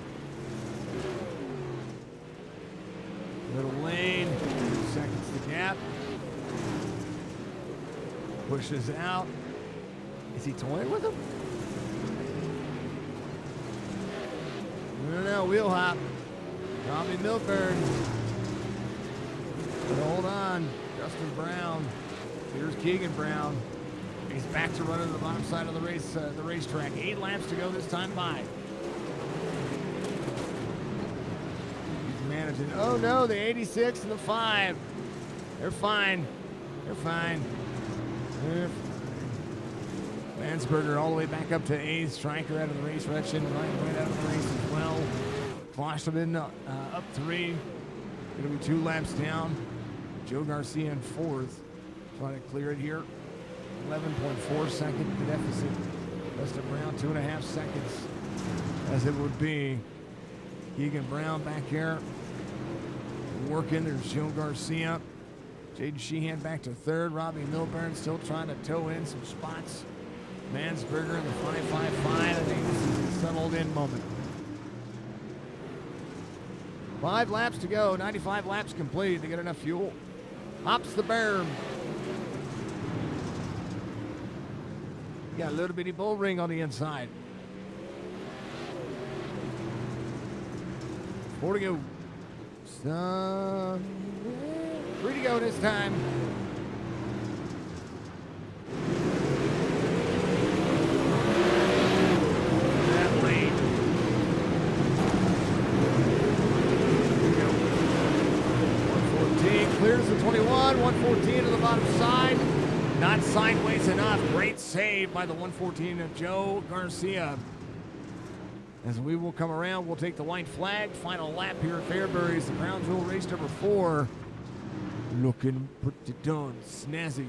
Little lane, 2 seconds to gap. Pushes out. Is he toying with him? No, wheel hop. Robbie Milburn. But hold on. Justin Brown. Here's Keegan Brown. He's back to running the bottom side of the racetrack. 8 laps to go this time by. He's managing. Oh no, the 86 and the 5. They're fine. They're fine. They're fine. Landsberger all the way back up to 8th. Stryker out of the race. Retchen right out of the race as well. Klosterman up 3. Going to be 2 laps down. Joe Garcia in 4th. Trying to clear it here. 11.4 second deficit. Justin Brown 2.5 seconds as it would be. Keegan Brown back here working. There's Joe Garcia. Jaden Sheehan back to 3rd. Robbie Milburn still trying to tow in some spots. Mansberger in the 5.55. I think this is a settled in moment. 5 laps to go. 95 laps complete to get enough fuel. Hops the berm. You got a little bitty bull ring on the inside. 4 to go. 3 to go this time. That lane. Here we go. 114 clears the 21. 114 to the bottom side. Not sideways enough. Great save by the 114 of Joe Garcia. As we will come around, we'll take the white flag. Final lap here at Fairbury's, the Crown Jewel race number 4. Looking pretty darn snazzy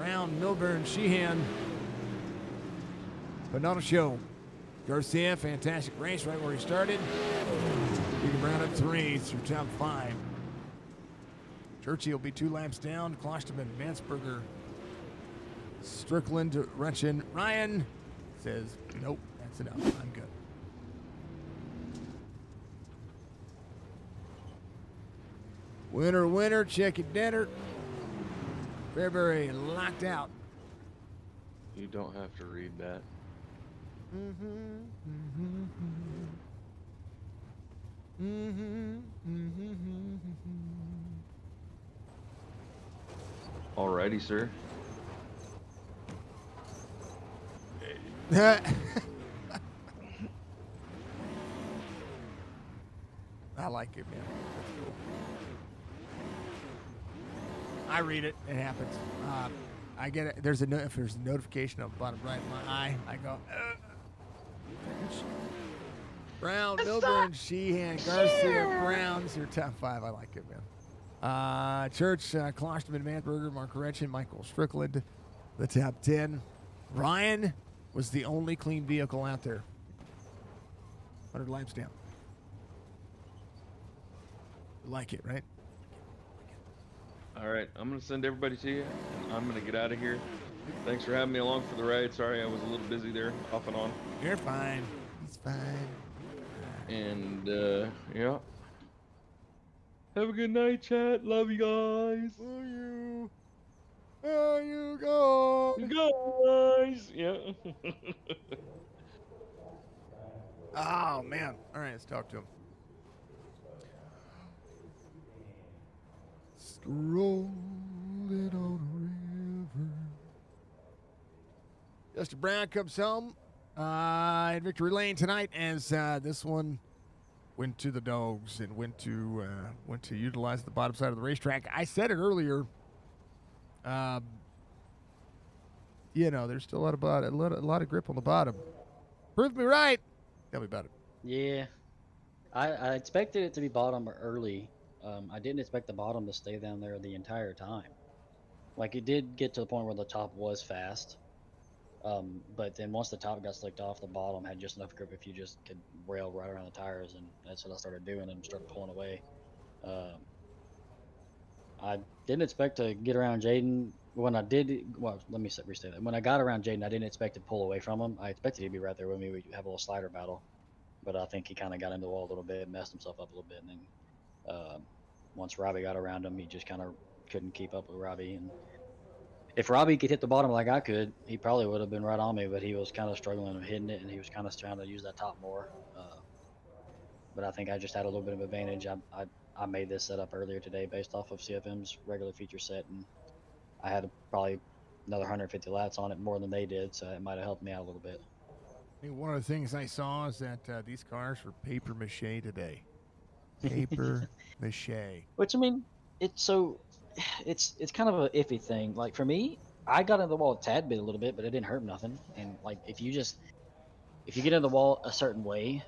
Brown, Milburn, Sheehan. But not a show. Garcia, fantastic race right where he started. Egan Brown at 3 through top 5. Churchill will be 2 laps down. Klosterman, Mansberger, Strickland, Retchen. Ryan says, nope, that's enough. I'm good. Winner, winner, chicken dinner. Fairbury locked out. You don't have to read that. Alrighty, sir. I like it, man. That's cool. I read it. It happens. I get it. If there's a notification on the bottom right of my eye, I go. Brown, Milburn, Sheehan, Garcia, Brown. This is your top 5. I like it, man. Church, Klosterman, Mansberger, Mark Retchen, Michael Strickland, the top 10. Ryan was the only clean vehicle out there. 100 laps down. Like it, right? All right, I'm going to send everybody to you, and I'm going to get out of here. Thanks for having me along for the ride. Sorry I was a little busy there, off and on. You're fine. He's fine. And, yeah. Have a good night, chat. Love you guys. Love you. There you go. Guys. Yeah. Oh, man. All right, let's talk to him. Strolling on a river. Justin Brown comes home in Victory Lane tonight as this one went to the dogs and went to utilize the bottom side of the racetrack. I said it earlier. There's still a lot of grip on the bottom. Prove me right. Tell me about it. Yeah, I expected it to be bottom early. I didn't expect the bottom to stay down there the entire time. Like, it did get to the point where the top was fast. But then once the top got slicked off, the bottom had just enough grip if you just could rail right around the tires, and that's what I started doing and started pulling away. I didn't expect to get around Jaden. When I did, well, let me restate that. When I got around Jaden, I didn't expect to pull away from him. I expected he'd be right there with me. We'd have a little slider battle. But I think he kind of got into the wall a little bit, messed himself up a little bit, and then once Robbie got around him, he just kind of couldn't keep up with Robbie. And if Robbie could hit the bottom like I could, he probably would have been right on me, but he was kind of struggling with hitting it, and he was kind of trying to use that top more. But I think I just had a little bit of advantage. I made this setup earlier today based off of CFM's regular feature set, and I had probably another 150 laps on it more than they did, so it might have helped me out a little bit. I think one of the things I saw is that these cars were paper mache today. Paper mache. Which, I mean, it's kind of a iffy thing. Like, for me, I got in the wall a tad bit a little bit, but it didn't hurt nothing. And like, if you get in the wall a certain way,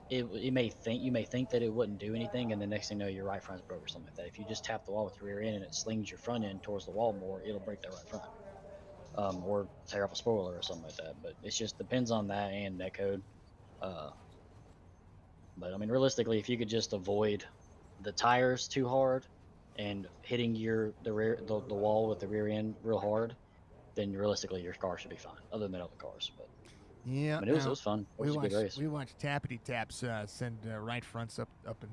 you may think that it wouldn't do anything, and the next thing you know, your right front's broke or something like that. If you just tap the wall with your rear end and it slings your front end towards the wall more, it'll break that right front, or tear off a spoiler or something like that. But it just depends on that and netcode. But I mean, realistically, if you could just avoid the tires too hard and hitting the wall with the rear end real hard, then realistically your car should be fine. Other than other cars, but yeah, I mean, it was fun. It was a good race. We watched Tappity Taps send right fronts up and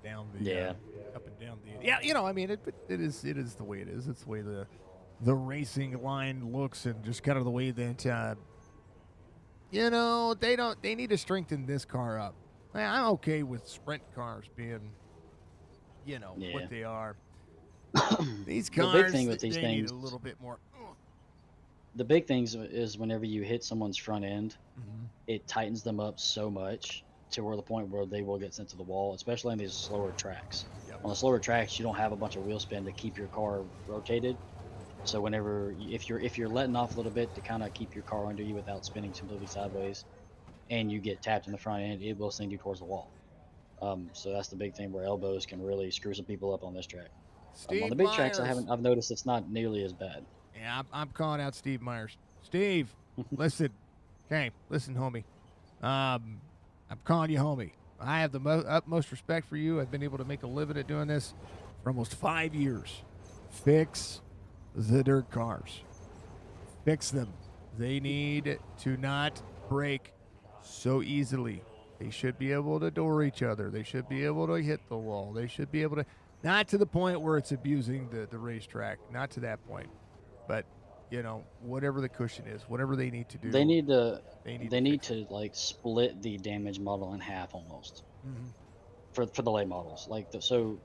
down the up and down the I mean, it is the way it is. It's the way the racing line looks, and just kind of the way that they need to strengthen this car up. I'm okay with sprint cars being, what they are. These cars, the big thing with these they things, need a little bit more. The big things is whenever you hit someone's front end, it tightens them up so much to where the point where they will get sent to the wall, especially on these slower tracks. Yep. On the slower tracks, you don't have a bunch of wheel spin to keep your car rotated. So if you're letting off a little bit to kind of keep your car under you without spinning completely sideways, and you get tapped in the front end, it will send you towards the wall. So that's the big thing where elbows can really screw some people up on this track. On the big tracks, I've noticed it's not nearly as bad. Yeah, I'm calling out Steve Myers. Steve, listen. Okay, listen, homie. I'm calling you homie. I have the utmost respect for you. I've been able to make a living at doing this for almost 5 years. Fix the dirt cars. Fix them. They need to not break so easily. They should be able to door each other. They should be able to hit the wall. They should be able to, not to the point where it's abusing the racetrack, not to that point. But, whatever the cushion is, whatever they need to do, They need to they need they to need fix it. to like split the damage model in half almost Mm-hmm. for the late models. So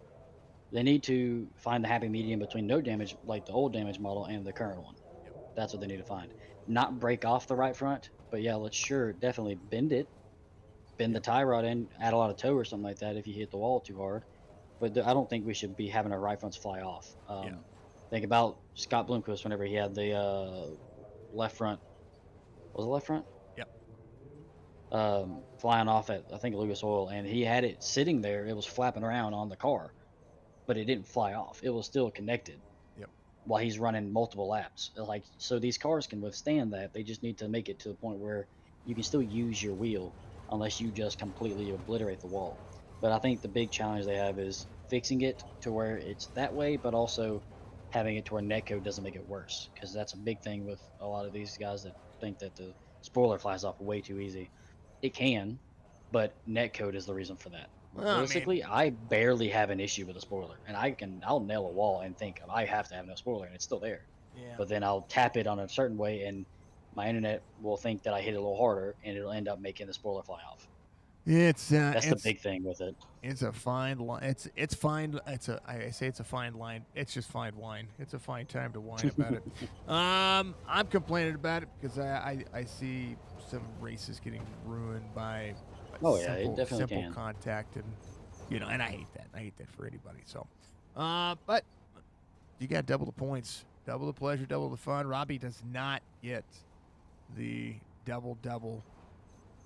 they need to find the happy medium between no damage, like the old damage model, and the current one. Yep. That's what they need to find. Not break off the right front, but yeah, let's definitely bend it, bend the Yep. tie rod in, add a lot of toe or something like that if you hit the wall too hard. But I don't think we should be having our right fronts fly off. Yeah. Think about Scott Bloomquist whenever he had the left front. Was it left front? Yep. Flying off at I think Lucas Oil, and he had it sitting there. It was flapping around on the car, but it didn't fly off. It was still connected. Yep. While he's running multiple laps, like so, these cars can withstand that. They just need to make it to the point where you can still use your wheel, unless you just completely obliterate the wall. But I think the big challenge they have is fixing it to where it's that way, but also having it to where netcode doesn't make it worse, because that's a big thing with a lot of these guys that think that the spoiler flies off way too easy. It can, but netcode is the reason for that. Well, I mean- Realistically, I barely have an issue with a spoiler, and I'll nail a wall and think I have to have no spoiler, and it's still there. Yeah. But then I'll tap it on a certain way, and my internet will think that I hit it a little harder, and it'll end up making the spoiler fly off. It's That's the it's big thing with it. it's a fine line. It's fine. I say it's a fine line. It's just fine wine. It's a fine time to whine about it. I'm complaining about it because I see some races getting ruined by Oh, yeah, it definitely simple can. contact, and and I hate that. I hate that for anybody. So, but you got double the points, double the pleasure, double the fun. Robbie does not get the double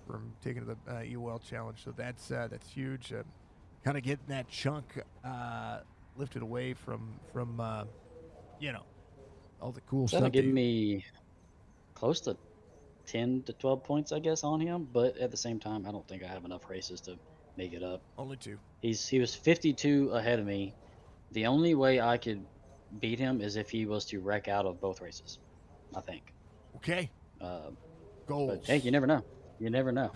from taking the UL challenge, so that's huge. Kind of getting that chunk lifted away from all the cool That'll stuff. give me close to 10 to 12 points, I guess, on him. But at the same time, I don't think I have enough races to make it up. Only two. He was 52 ahead of me. The only way I could beat him is if he was to wreck out of both races, I think. Okay. Goals. But hey, you never know. You never know.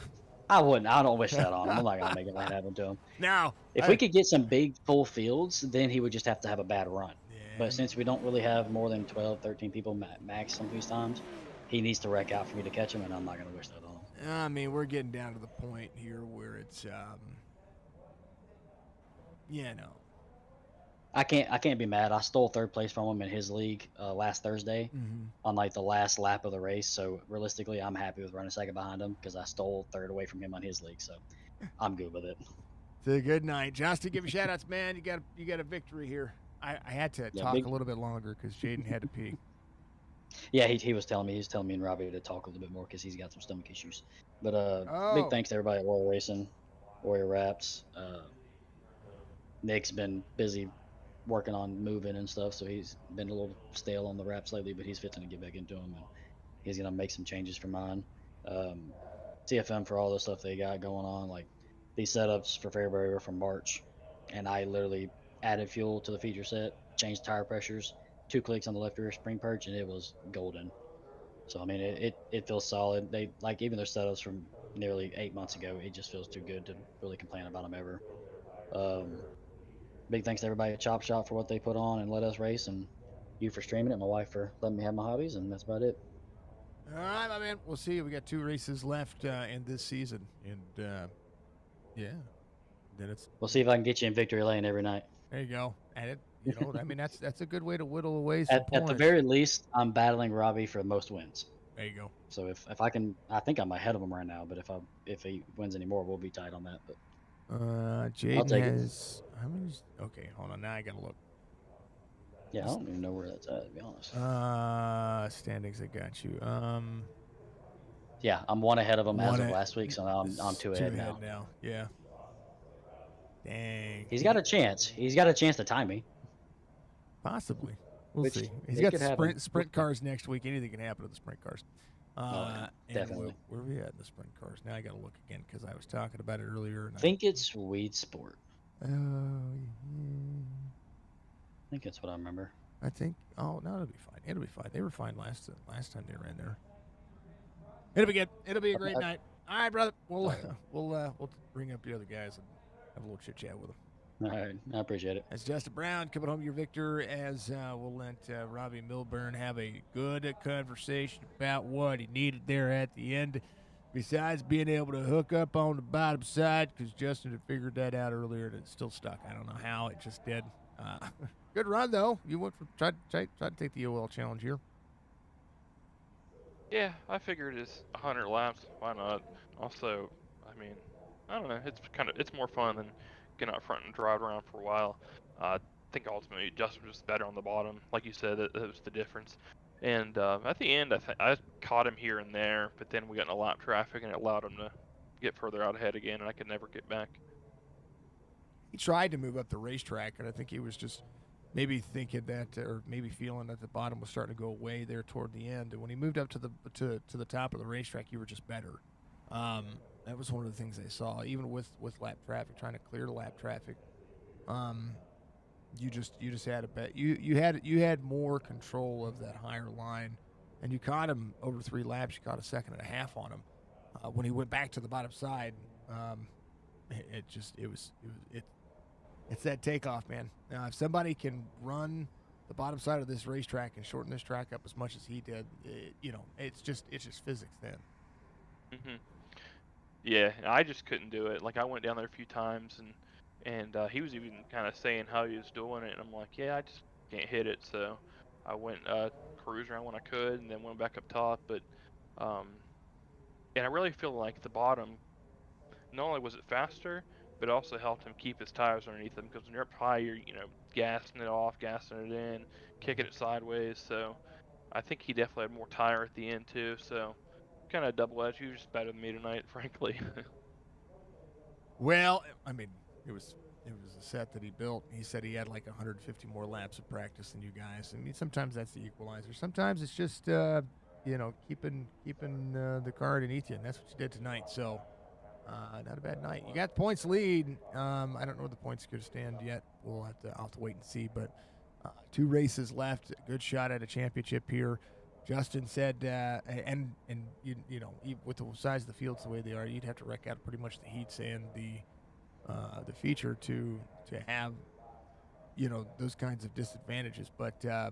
I wouldn't. I don't wish that on him. I'm not gonna make it right happen to him. Now, If we could get some big full fields, then he would just have to have a bad run. But since we don't really have more than 12, 13 people max some of these times, he needs to wreck out for me to catch him, and I'm not gonna wish that on him. I mean, we're getting down to the point here where it's I can't be mad. I stole third place from him in his league last Thursday on like the last lap of the race. So realistically, I'm happy with running second behind him because I stole third away from him on his league. So I'm good with it. It's a good night. Justin, give you shout outs, man. You got a victory here. I had to talk a little bit longer because Jaden had to pee. Yeah, he was telling me and Robbie to talk a little bit more because he's got some stomach issues. But big thanks to everybody at Warrior Racing, Warrior Wraps. Nick's been busy working on moving and stuff, so he's been a little stale on the wraps lately, but he's fitting to get back into them, and he's gonna make some changes for mine. TFM for all the stuff they got going on, like these setups for Fairbury were from March, and I literally added fuel to the feature set, changed tire pressures, 2 clicks on the left rear spring perch, and it was golden. So I mean, it feels solid. They like even their setups from nearly 8 months ago. It just feels too good to really complain about them ever. Big thanks to everybody at Chop Shop for what they put on and let us race, and you for streaming it, my wife for letting me have my hobbies, and that's about it. All right, my man. We'll see. We got 2 races left in this season, and then it's. We'll see if I can get you in victory lane every night. There you go. And it, I mean, that's a good way to whittle away some At points. the very least, I'm battling Robbie for the most wins. There you go. So if I can, I think I'm ahead of him right now. But if he wins any more, we'll be tight on that. But Jaden take it. has how many? Okay, hold on. Now I gotta look. yeah, I don't even know where that's at, to be honest. Standings. I got you. Yeah, I'm 1 ahead of him as One of a- last week, so now I'm 2 ahead now. Yeah. Dang. He's got a chance. He's got a chance to tie me. Possibly. We'll Which see. He's it got could the happen. sprint cars next week. Anything can happen to the sprint cars. Yeah, And definitely. where are we at in the sprint cars? Now I got to look again because I was talking about it earlier. And I think it's Weed Sport. yeah. I think that's what I remember. I think. Oh no, it'll be fine. It'll be fine. They were fine last time they were in there. It'll be good. It'll be a great night. All right, brother. We'll bring up the other guys and have a little chit chat with them. All right, I appreciate it. That's Justin Brown coming home your victor as we'll let Robbie Milburn have a good conversation about what he needed there at the end. Besides being able to hook up on the bottom side, because Justin had figured that out earlier and it's still stuck. I don't know how, it just did. Good run, though. You went for try to take the OL challenge here. Yeah, I figured it's 100 laps. Why not? Also, I mean, I don't know. It's more fun than getting out front and driving around for a while. I think ultimately Justin was just better on the bottom, like you said. That was the difference. And at the end, I caught him here and there, but then we got in a lap traffic and it allowed him to get further out ahead again, and I could never get back. He tried to move up the racetrack, and I think he was just maybe thinking that, or maybe feeling that the bottom was starting to go away there toward the end. And when he moved up to the top of the racetrack, you were just better. That was one of the things I saw, even with lap traffic, trying to clear the lap traffic. You just had a bet. You had more control of that higher line, and you caught him over 3 laps. You caught a second and a half on him. When he went back to the bottom side, it's that takeoff, man. If somebody can run the bottom side of this racetrack and shorten this track up as much as he did, it's just physics then. Mm-hmm. Yeah, I just couldn't do it. Like, I went down there a few times, and he was even kind of saying how he was doing it, and I'm like, yeah, I just can't hit it. So I went cruise around when I could, and then went back up top. But and I really feel like the bottom, not only was it faster, but it also helped him keep his tires underneath him, because when you're up high, you're gassing it off, gassing it in, kicking it sideways. So I think he definitely had more tire at the end too. So kind of double-edged. He was just better than me tonight, frankly. Well, I mean, it was a set that he built. He said he had like 150 more laps of practice than you guys. I mean, sometimes that's the equalizer. Sometimes it's just keeping the car underneath you, and that's what you did tonight. So not a bad night. You got the points lead. I don't know where the points could stand yet. I'll have to wait and see. But 2 races left. Good shot at a championship here. Justin said, and with the size of the fields the way they are, you'd have to wreck out pretty much the heats and the feature to have those kinds of disadvantages. But I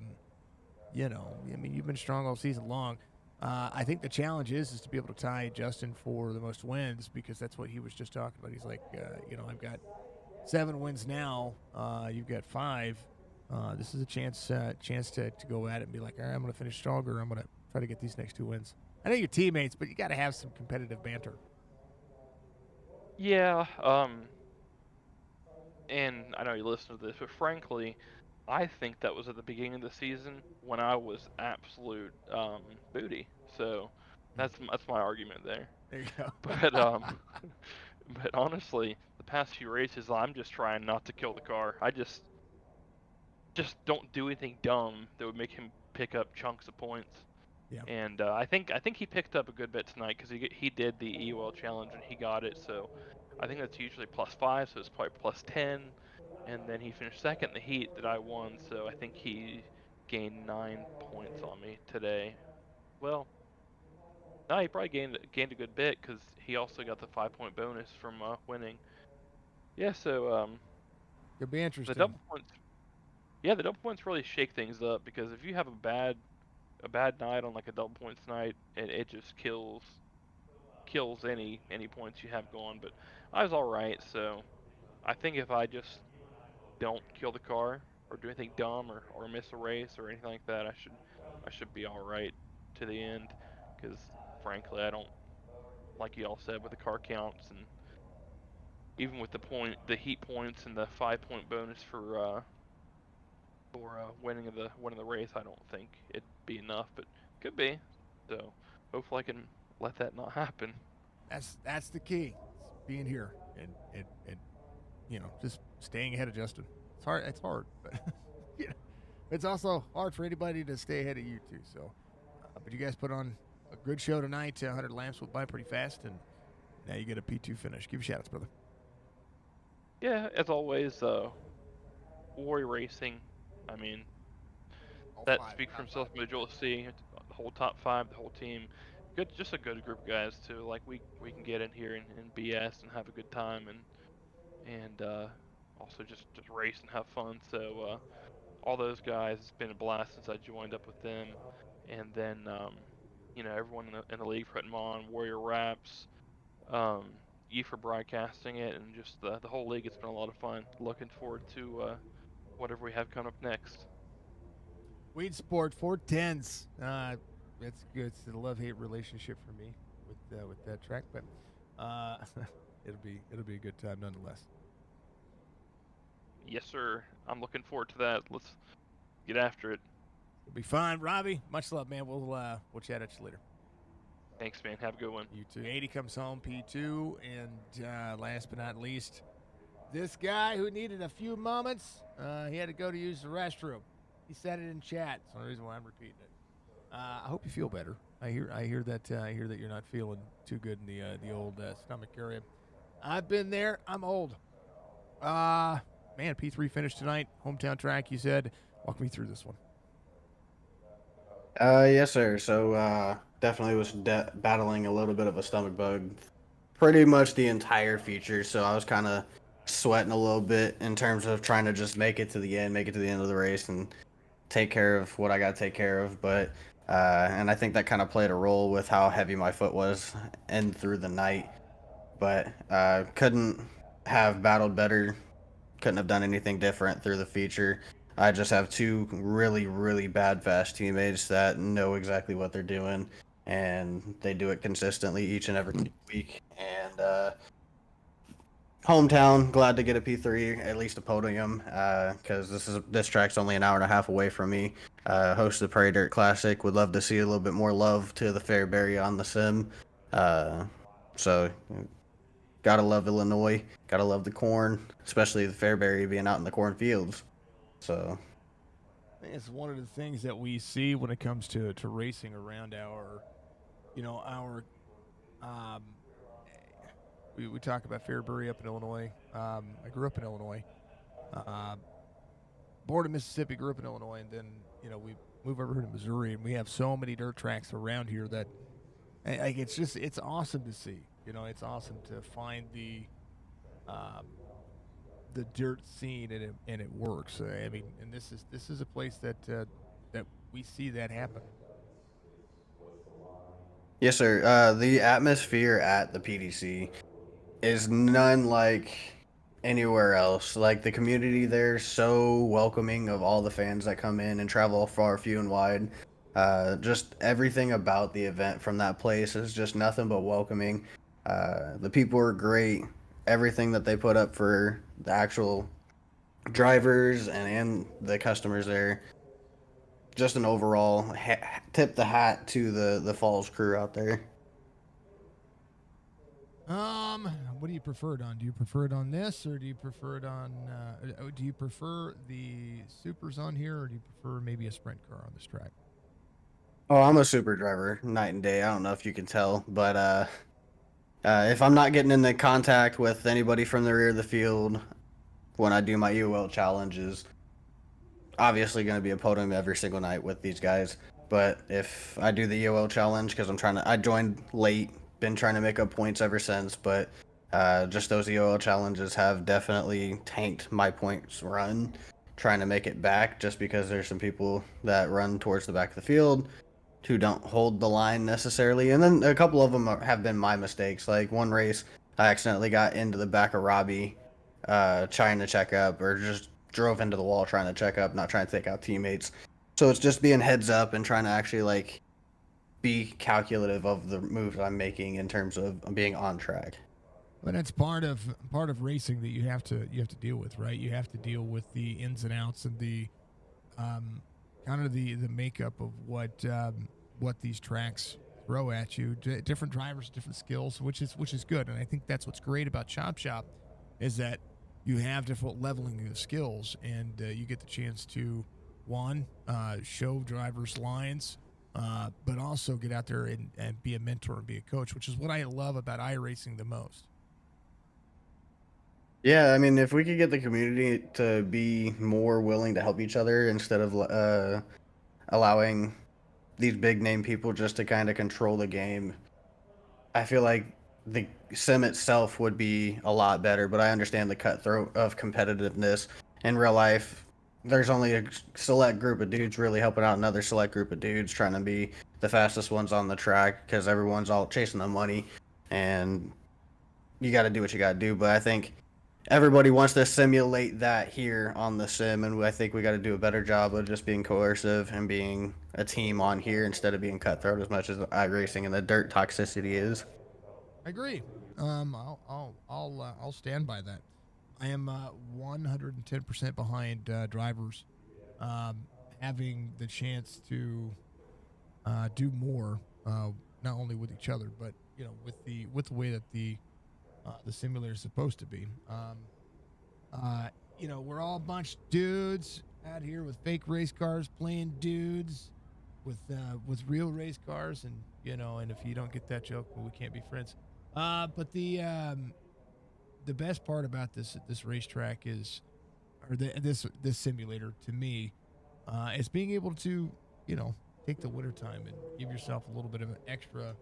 mean, you've been strong all season long. I think the challenge is to be able to tie Justin for the most wins, because that's what he was just talking about. He's like, I've got 7 wins now. You've got 5. This is a chance to go at it and be like, all right, I'm going to finish stronger. I'm going to try to get these next 2 wins. I know you're teammates, but you got to have some competitive banter. Yeah, and I know you listen to this, but frankly, I think that was at the beginning of the season when I was absolute booty. So that's my argument there. There you go. But honestly, the past few races, I'm just trying not to kill the car. I just don't do anything dumb that would make him pick up chunks of points. Yeah. And I think he picked up a good bit tonight, because he did the EOL challenge and he got it. So I think that's usually +5, so it's probably +10. And then he finished second in the heat that I won, so I think he gained 9 points on me today. Well, no, he probably gained a good bit, because he also got the 5-point bonus from winning. Yeah, so Could be interesting. the double points. Yeah, the double points really shake things up, because if you have a bad night on like a double points night, it just kills any points you have going. But I was all right, so I think if I just don't kill the car or do anything dumb or miss a race or anything like that, I should be all right to the end, because frankly, I don't, like you all said, with the car counts and even with the heat points and the 5-point bonus for winning the race, I don't think it'd be enough, but could be. So hopefully I can let that not happen. That's the key. Being here and just staying ahead of Justin. It's hard, but It's also hard for anybody to stay ahead of you too. So, but you guys put on a good show tonight. 100 laps went by pretty fast, and now you get a P2 finish. Give you shout outs, brother. Yeah, as always, Warrior Racing. I mean, All that five, speaks for top himself. five. But you'll see the whole top five, the whole team. Good, just a good group of guys too. Like we can get in here and BS and have a good time and also just race and have fun. So all those guys, it's been a blast since I joined up with them, and then everyone in the league putting them on, Warrior Raps, you for broadcasting it, and just the whole league. It's been a lot of fun. Looking forward to whatever we have coming up next. Weed Sport 410s. That's good. It's a love-hate relationship for me with that track, but it'll be a good time nonetheless. Yes, sir. I'm looking forward to that. Let's get after it. It'll be fine, Robbie. Much love, man. We'll chat at you later. Thanks, man. Have a good one. You too. 80 comes home, P2, and last but not least, this guy who needed a few moments. He had to go to use the restroom. He said it in chat. That's the only reason why I'm repeating it. I hope you feel better. I hear that you're not feeling too good in the old stomach area. I've been there. I'm old. Man, P3 finished tonight. Hometown track. You said. Walk me through this one. Yes, sir. So, definitely was battling a little bit of a stomach bug pretty much the entire feature. So I was kind of sweating a little bit in terms of trying to just make it to the end of the race and take care of what I got to take care of. But, and I think that kind of played a role with how heavy my foot was and through the night. But, couldn't have battled better, couldn't have done anything different through the feature. I just have two really, really bad fast teammates that know exactly what they're doing, and they do it consistently each and every week. And hometown, glad to get a P3, at least a podium, because this track's only an hour and a half away from me. Host the Prairie Dirt Classic. Would love to see a little bit more love to the Fairbury on the sim. So gotta love Illinois. Gotta love the corn, especially the Fairbury being out in the cornfields. So I think it's one of the things that we see when it comes to racing around our, we talk about Fairbury up in Illinois. I grew up in Illinois. Born in Mississippi, grew up in Illinois, and then, we move over here to Missouri, and we have so many dirt tracks around here that, like, it's awesome to see. It's awesome to find the dirt scene and it works. I mean, and this is a place that we see that happen. yes, sir. The atmosphere at the PDC is none like anywhere else. Like, the community there is so welcoming of all the fans that come in and travel far, few, and wide. Just everything about the event from that place is just nothing but welcoming. The people are great. Everything that they put up for the actual drivers and the customers there. Just an overall tip the hat to the Falls crew out there. What do you prefer it on? Do you prefer it on this, or do you prefer it on? Do you prefer the supers on here, or do you prefer maybe a sprint car on this track? Oh, I'm a super driver, night and day. I don't know if you can tell, but if I'm not getting into contact with anybody from the rear of the field when I do my UL challenges, obviously going to be a podium every single night with these guys. But if I do the UL challenge, because I joined late, been trying to make up points ever since, but just those UL challenges have definitely tanked my points run, trying to make it back, just because there's some people that run towards the back of the field who don't hold the line necessarily. And then a couple of them have been my mistakes. Like one race, I accidentally got into the back of Robbie trying to check up, or just drove into the wall trying to check up, not trying to take out teammates. So it's just being heads up and trying to actually like be calculative of the moves I'm making in terms of being on track. But that's part of racing that you have to deal with, right? You have to deal with the ins and outs and the kind of the makeup of what these tracks throw at you. Different drivers, different skills, which is good. And I think that's what's great about Chop Shop, is that you have different leveling of skills, and you get the chance to one, show drivers lines, but also get out there and be a mentor and be a coach, which is what I love about iRacing the most. Yeah, I mean, if we could get the community to be more willing to help each other instead of allowing these big name people just to kind of control the game, I feel like the sim itself would be a lot better. But I understand the cutthroat of competitiveness in real life. There's only a select group of dudes really helping out another select group of dudes trying to be the fastest ones on the track because everyone's all chasing the money, and you got to do what you got to do. But I think everybody wants to simulate that here on the sim, and I think we got to do a better job of just being coercive and being a team on here instead of being cutthroat as much as iRacing and the dirt toxicity is. I agree. I'll stand by that. I am 110% behind drivers having the chance to do more, not only with each other, but with the way that the simulator is supposed to be. We're all a bunch of dudes out here with fake race cars playing dudes with real race cars, and if you don't get that joke, well, we can't be friends. But the best part about this racetrack is, or this simulator to me, is being able to take the winter time and give yourself a little bit of an extra.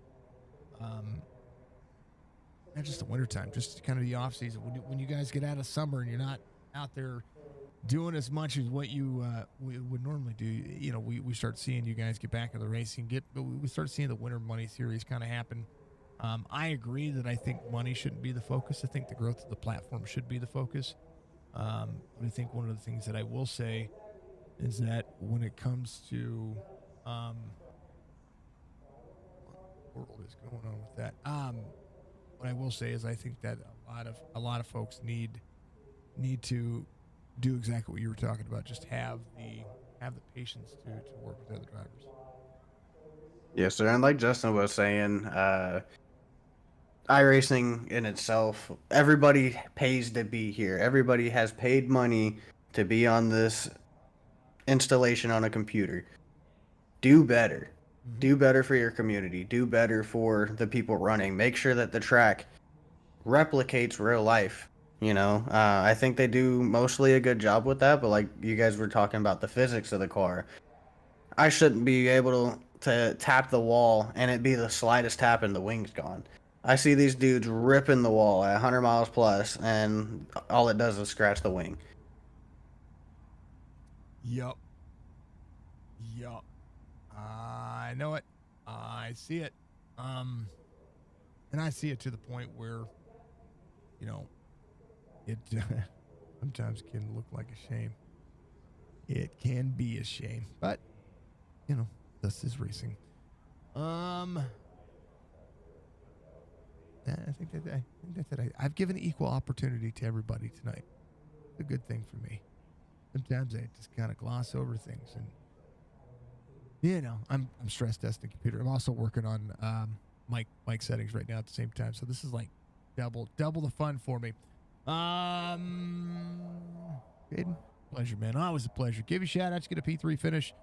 Not just the wintertime, just kind of the off season. When you guys get out of summer and you're not out there doing as much as what you would normally do, we start seeing you guys get back in the racing. We start seeing the winter money series kind of happen. I agree that I think money shouldn't be the focus. I think the growth of the platform should be the focus. But I think one of the things that I will say is that when it comes to what world is going on with that? What I will say is I think that a lot of folks need to do exactly what you were talking about. Just have the patience to work with other drivers. Yes, sir. And like Justin was saying, iRacing in itself, everybody pays to be here. Everybody has paid money to be on this installation on a computer. Do better. Mm-hmm. Do better for your community. Do better for the people running. Make sure that the track replicates real life. I think they do mostly a good job with that, but like you guys were talking about the physics of the car, I shouldn't be able to tap the wall and it be the slightest tap and the wing's gone. I see these dudes ripping the wall at 100 miles plus, and all it does is scratch the wing. Yup. I know it. I see it. And I see it to the point where, it sometimes can look like a shame. It can be a shame, but this is racing. I think that's it. I've given equal opportunity to everybody tonight. It's a good thing for me. Sometimes I just kind of gloss over things, and I'm stress testing computer. I'm also working on mic settings right now at the same time. So this is like double the fun for me. Aiden, pleasure, man. Always a pleasure. Give you a shout out. Get a P3 finish.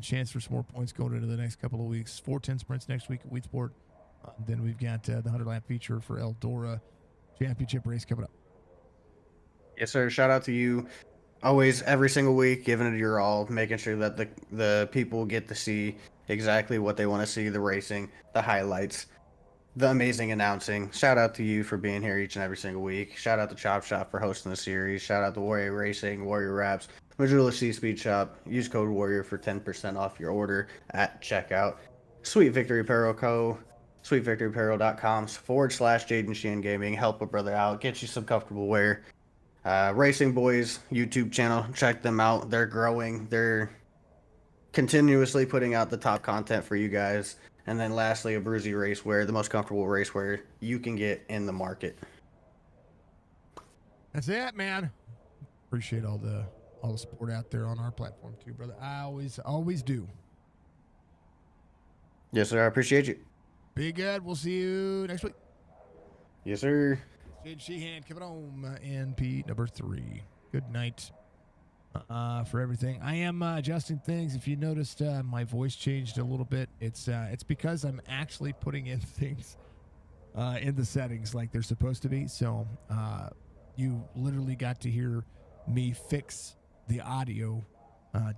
Chance for some more points going into the next couple of weeks. 410 sprints next week at Wheatsport. Then we've got the 100 lap feature for Eldora Championship race coming up. Yes, sir. Shout out to you. Always, every single week, giving it your all, making sure that the people get to see exactly what they want to see, the racing, the highlights, the amazing announcing. Shout out to you for being here each and every single week. Shout out to Chop Shop for hosting the series. Shout out to Warrior Racing, Warrior Wraps, Majula C-Speed Shop. Use code WARRIOR for 10% off your order at checkout. Sweet Victory Apparel Co. SweetVictoryApparel.com/Jaden Sheehan Gaming. Help a brother out. Get you some comfortable wear. Racing Boys YouTube channel. Check them out. They're growing. They're continuously putting out the top content for you guys. And then lastly, a Bruzy Racewear, the most comfortable racewear you can get in the market. That's it, man. Appreciate all the support out there on our platform too, brother. I always do. Yes, sir. I appreciate you. Be good. We'll see you next week. Yes, sir. Jaden Sheehan coming home, NP number 3. Good night. for everything. I am adjusting things. If you noticed, my voice changed a little bit. It's because I'm actually putting in things in the settings like they're supposed to be. So you literally got to hear me fix the audio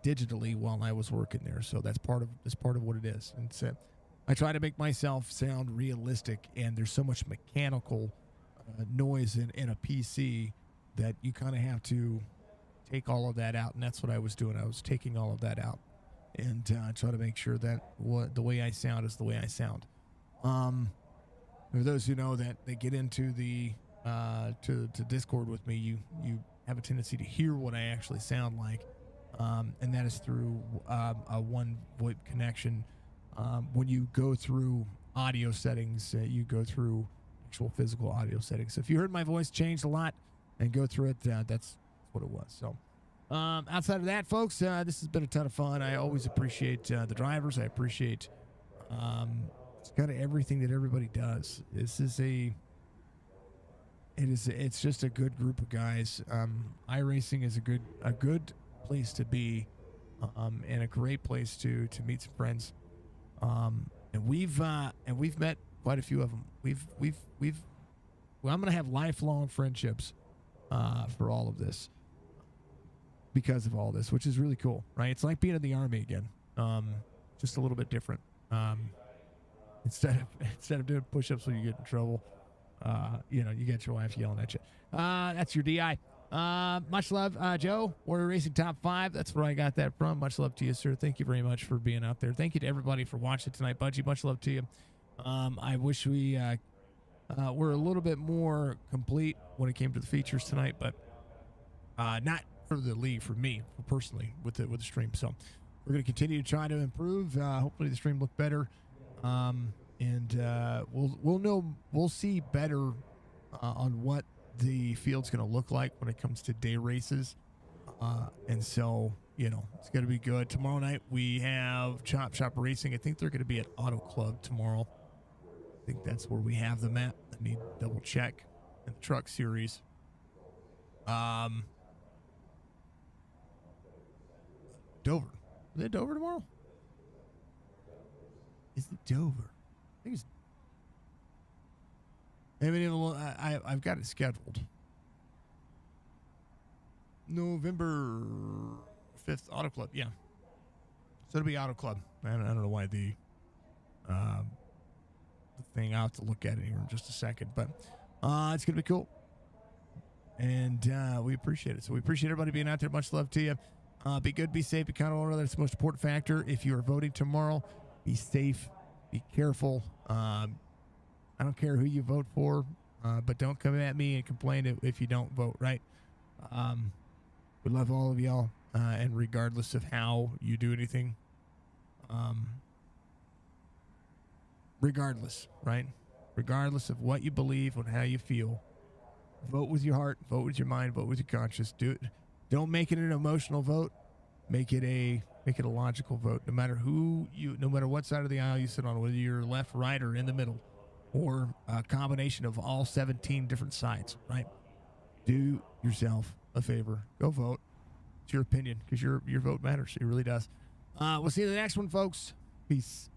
digitally while I was working there. So that's part of what it is. And so I try to make myself sound realistic, and there's so much mechanical noise in a PC that you kind of have to take all of that out, and that's what I was doing. I was taking all of that out and try to make sure that the way I sound is the way I sound. For those who know that they get into the to Discord with me, you have a tendency to hear what I actually sound like, and that is through a one VoIP connection. When you go through audio settings, you go through actual physical audio settings. So if you heard my voice change a lot and go through it, that's what it was. So outside of that, folks, this has been a ton of fun. I always appreciate the drivers. I appreciate it's kind of everything that everybody does. It's just a good group of guys. iRacing is a good place to be, and a great place to meet some friends. And we've met quite a few of them. I'm gonna have lifelong friendships for all of this, because of all this, which is really cool, right? It's like being in the Army again, just a little bit different. Instead of doing push-ups when you get in trouble, you get your wife yelling at you. That's your DI. Much love, Joe. Warrior Racing Top 5. That's where I got that from. Much love to you, sir. Thank you very much for being out there. Thank you to everybody for watching tonight, Budgie. Much love to you. I wish we were a little bit more complete when it came to the features tonight, but not for the league, for me, personally, with the stream. So we're going to continue to try to improve. Hopefully the stream look better. And we'll see better on what the field's going to look like when it comes to day races. And so, it's going to be good. Tomorrow night we have Chop Shop Racing. I think they're going to be at Auto Club tomorrow. I think that's where we have them at. I need to double check. In the truck series. Dover. Is it Dover tomorrow? Is it Dover? I think it's. I've got it scheduled. November 5th, Auto Club. Yeah. So it'll be Auto Club. I don't know why the thing. I'll have to look at it here in just a second, but it's gonna be cool, and we appreciate it. So we appreciate everybody being out there. Much love to you. Be good, be safe, be kind of one another. That's the most important factor. If you are voting tomorrow, be safe, be careful. I don't care who you vote for, but don't come at me and complain if you don't vote, right? We love all of y'all, and regardless of how you do anything, regardless, right? Regardless of what you believe and how you feel, vote with your heart, vote with your mind, vote with your conscience. Do it. Don't make it an emotional vote. Make it a logical vote. No matter no matter what side of the aisle you sit on, whether you're left, right, or in the middle, or a combination of all 17 different sides, right? Do yourself a favor. Go vote. It's your opinion, because your vote matters. It really does. We'll see you in the next one, folks. Peace.